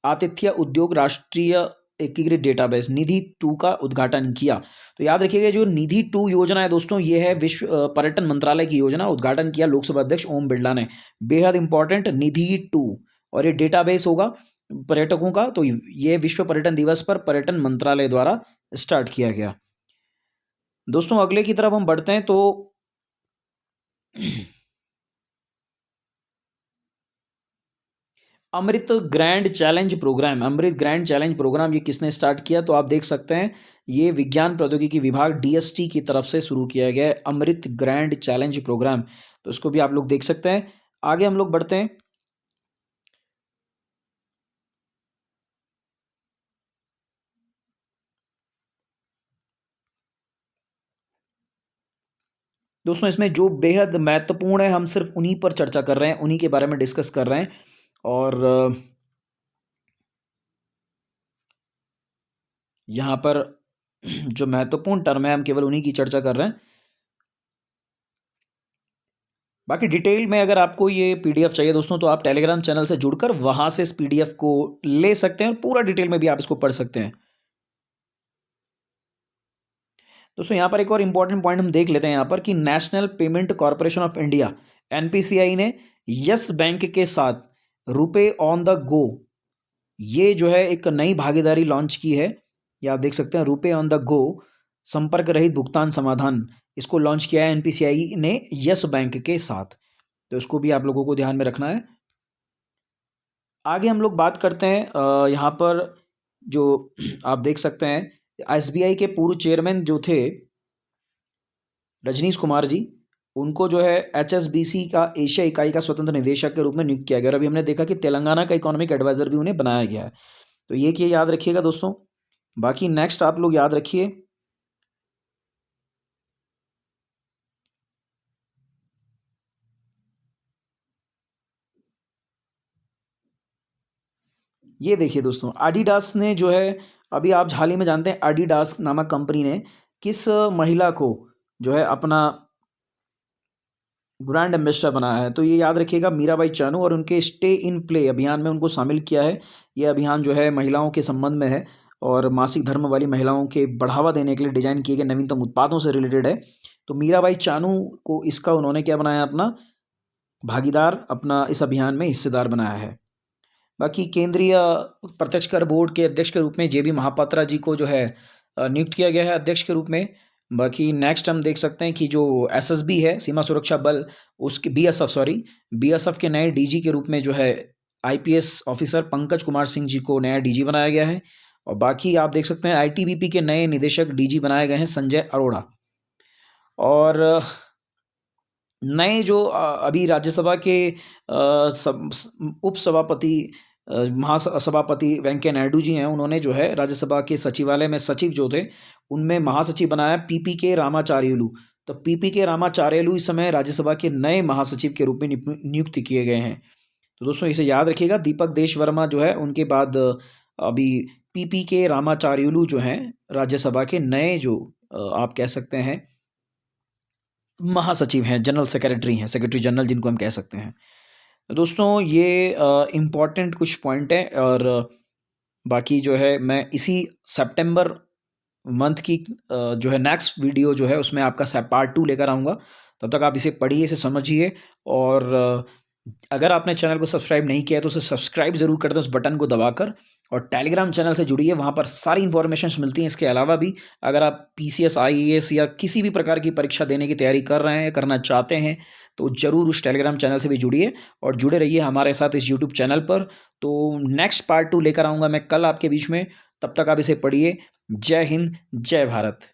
आतिथ्य उद्योग राष्ट्रीय एकीकृत डेटाबेस निधि टू का उद्घाटन किया। तो याद रखिएगा, जो निधि टू योजना है दोस्तों, ये है विश्व पर्यटन मंत्रालय की योजना। उद्घाटन किया लोकसभा अध्यक्ष ओम बिरला ने। बेहद इंपॉर्टेंट निधि टू, और ये डेटाबेस होगा पर्यटकों का। तो ये विश्व पर्यटन दिवस पर पर्यटन मंत्रालय द्वारा स्टार्ट किया गया। दोस्तों अगले की तरफ हम बढ़ते हैं तो अमृत ग्रैंड चैलेंज प्रोग्राम ये किसने स्टार्ट किया? तो आप देख सकते हैं, ये विज्ञान प्रौद्योगिकी विभाग डीएसटी की तरफ से शुरू किया गया है अमृत ग्रैंड चैलेंज प्रोग्राम। तो इसको भी आप लोग देख सकते हैं। आगे हम लोग बढ़ते हैं। दोस्तों इसमें जो बेहद महत्वपूर्ण है, हम सिर्फ उन्हीं पर चर्चा कर रहे हैं, उन्हीं के बारे में डिस्कस कर रहे हैं। और यहाँ पर जो महत्वपूर्ण टर्म है, हम केवल उन्हीं की चर्चा कर रहे हैं। बाकी डिटेल में अगर आपको ये पीडीएफ चाहिए दोस्तों, तो आप टेलीग्राम चैनल से जुड़कर वहाँ से इस पीडीएफ को ले सकते हैं और पूरा डिटेल में भी आप इसको पढ़ सकते हैं। दोस्तों यहाँ पर एक और इम्पॉर्टेंट पॉइंट हम देख लेते हैं यहाँ पर कि national payment corporation of India NPCI ने यस बैंक के साथ रुपे ऑन द गो, ये जो है एक नई भागीदारी लॉन्च की है। ये आप देख सकते हैं, रुपे ऑन द गो संपर्क रहित भुगतान समाधान, इसको लॉन्च किया है एनपीसीआई ने यस बैंक के साथ। तो इसको भी आप लोगों को ध्यान में रखना है। आगे हम लोग बात करते हैं यहाँ पर जो आप देख सकते हैं एसबीआई के पूर्व चेयरमैन जो थे रजनीश कुमार जी, उनको जो है एचएसबीसी का एशिया इकाई का स्वतंत्र निदेशक के रूप में नियुक्त किया गया। और अभी हमने देखा कि तेलंगाना का इकोनॉमिक एडवाइजर भी उन्हें बनाया गया है। तो ये याद रखिएगा दोस्तों। बाकी नेक्स्ट आप लोग याद रखिए, ये देखिए दोस्तों, एडिडास ने जो है, अभी आप हाल ही में जानते हैं एडिडास नामक कंपनी ने किस महिला को जो है अपना ब्रांड एम्बेसडर बनाया है। तो ये याद रखिएगा, मीराबाई चानू, और उनके स्टे इन प्ले अभियान में उनको शामिल किया है। ये अभियान जो है महिलाओं के संबंध में है और मासिक धर्म वाली महिलाओं के बढ़ावा देने के लिए डिजाइन किए गए नवीनतम उत्पादों से रिलेटेड है। तो मीराबाई चानू को इसका उन्होंने क्या बनाया, अपना भागीदार, अपना इस अभियान में हिस्सेदार बनाया है। बाकी केंद्रीय प्रत्यक्ष कर बोर्ड के अध्यक्ष के रूप में जेबी महापात्रा जी को जो है नियुक्त किया गया है अध्यक्ष के रूप में। बाकी नेक्स्ट हम देख सकते हैं कि जो एसएसबी है, सीमा सुरक्षा बल, उसके बीएसएफ के नए डीजी के रूप में जो है आईपीएस ऑफिसर पंकज कुमार सिंह जी को नया डीजी बनाया गया है। और बाकी आप देख सकते हैं आईटीबीपी के नए निदेशक डीजी बनाए गए हैं संजय अरोड़ा। और नए जो अभी राज्यसभा के उपसभापति महासभापति वेंकैया नायडू जी हैं, उन्होंने जो है राज्यसभा के सचिवालय में सचिव जो थे, उनमें महासचिव बनाया पीपी के रामाचार्युलू। तो पीपी के रामाचार्युलू इस समय राज्यसभा के नए महासचिव के रूप में नियुक्त किए गए हैं। तो दोस्तों इसे याद रखिएगा, दीपक देश वर्मा जो है उनके बाद अभी पीपी के रामाचार्युलू जो हैं राज्यसभा के नए जो आप कह सकते हैं महासचिव हैं, जनरल सेक्रेटरी हैं, सेक्रेटरी जनरल जिनको हम कह सकते हैं। तो दोस्तों ये इम्पॉर्टेंट कुछ पॉइंट हैं। और बाकी जो है मैं इसी सितंबर मंथ की जो है नेक्स्ट वीडियो जो है उसमें आपका पार्ट 2 लेकर आऊँगा। तब तक आप इसे पढ़िए, इसे समझिए। और अगर आपने चैनल को सब्सक्राइब नहीं किया है तो उसे सब्सक्राइब ज़रूर कर दें उस बटन को दबाकर, और टेलीग्राम चैनल से जुड़िए, वहाँ पर सारी इन्फॉर्मेशन मिलती हैं। इसके अलावा भी अगर आप पीसीएस, आईएएस या किसी भी प्रकार की परीक्षा देने की तैयारी कर रहे हैं, करना चाहते हैं, तो ज़रूर उस टेलीग्राम चैनल से भी जुड़िए और जुड़े रहिए हमारे साथ इस यूट्यूब चैनल पर। तो नेक्स्ट पार्ट 2 लेकर आऊँगा मैं कल आपके बीच में। तब तक आप इसे पढ़िए। जय हिंद, जय भारत।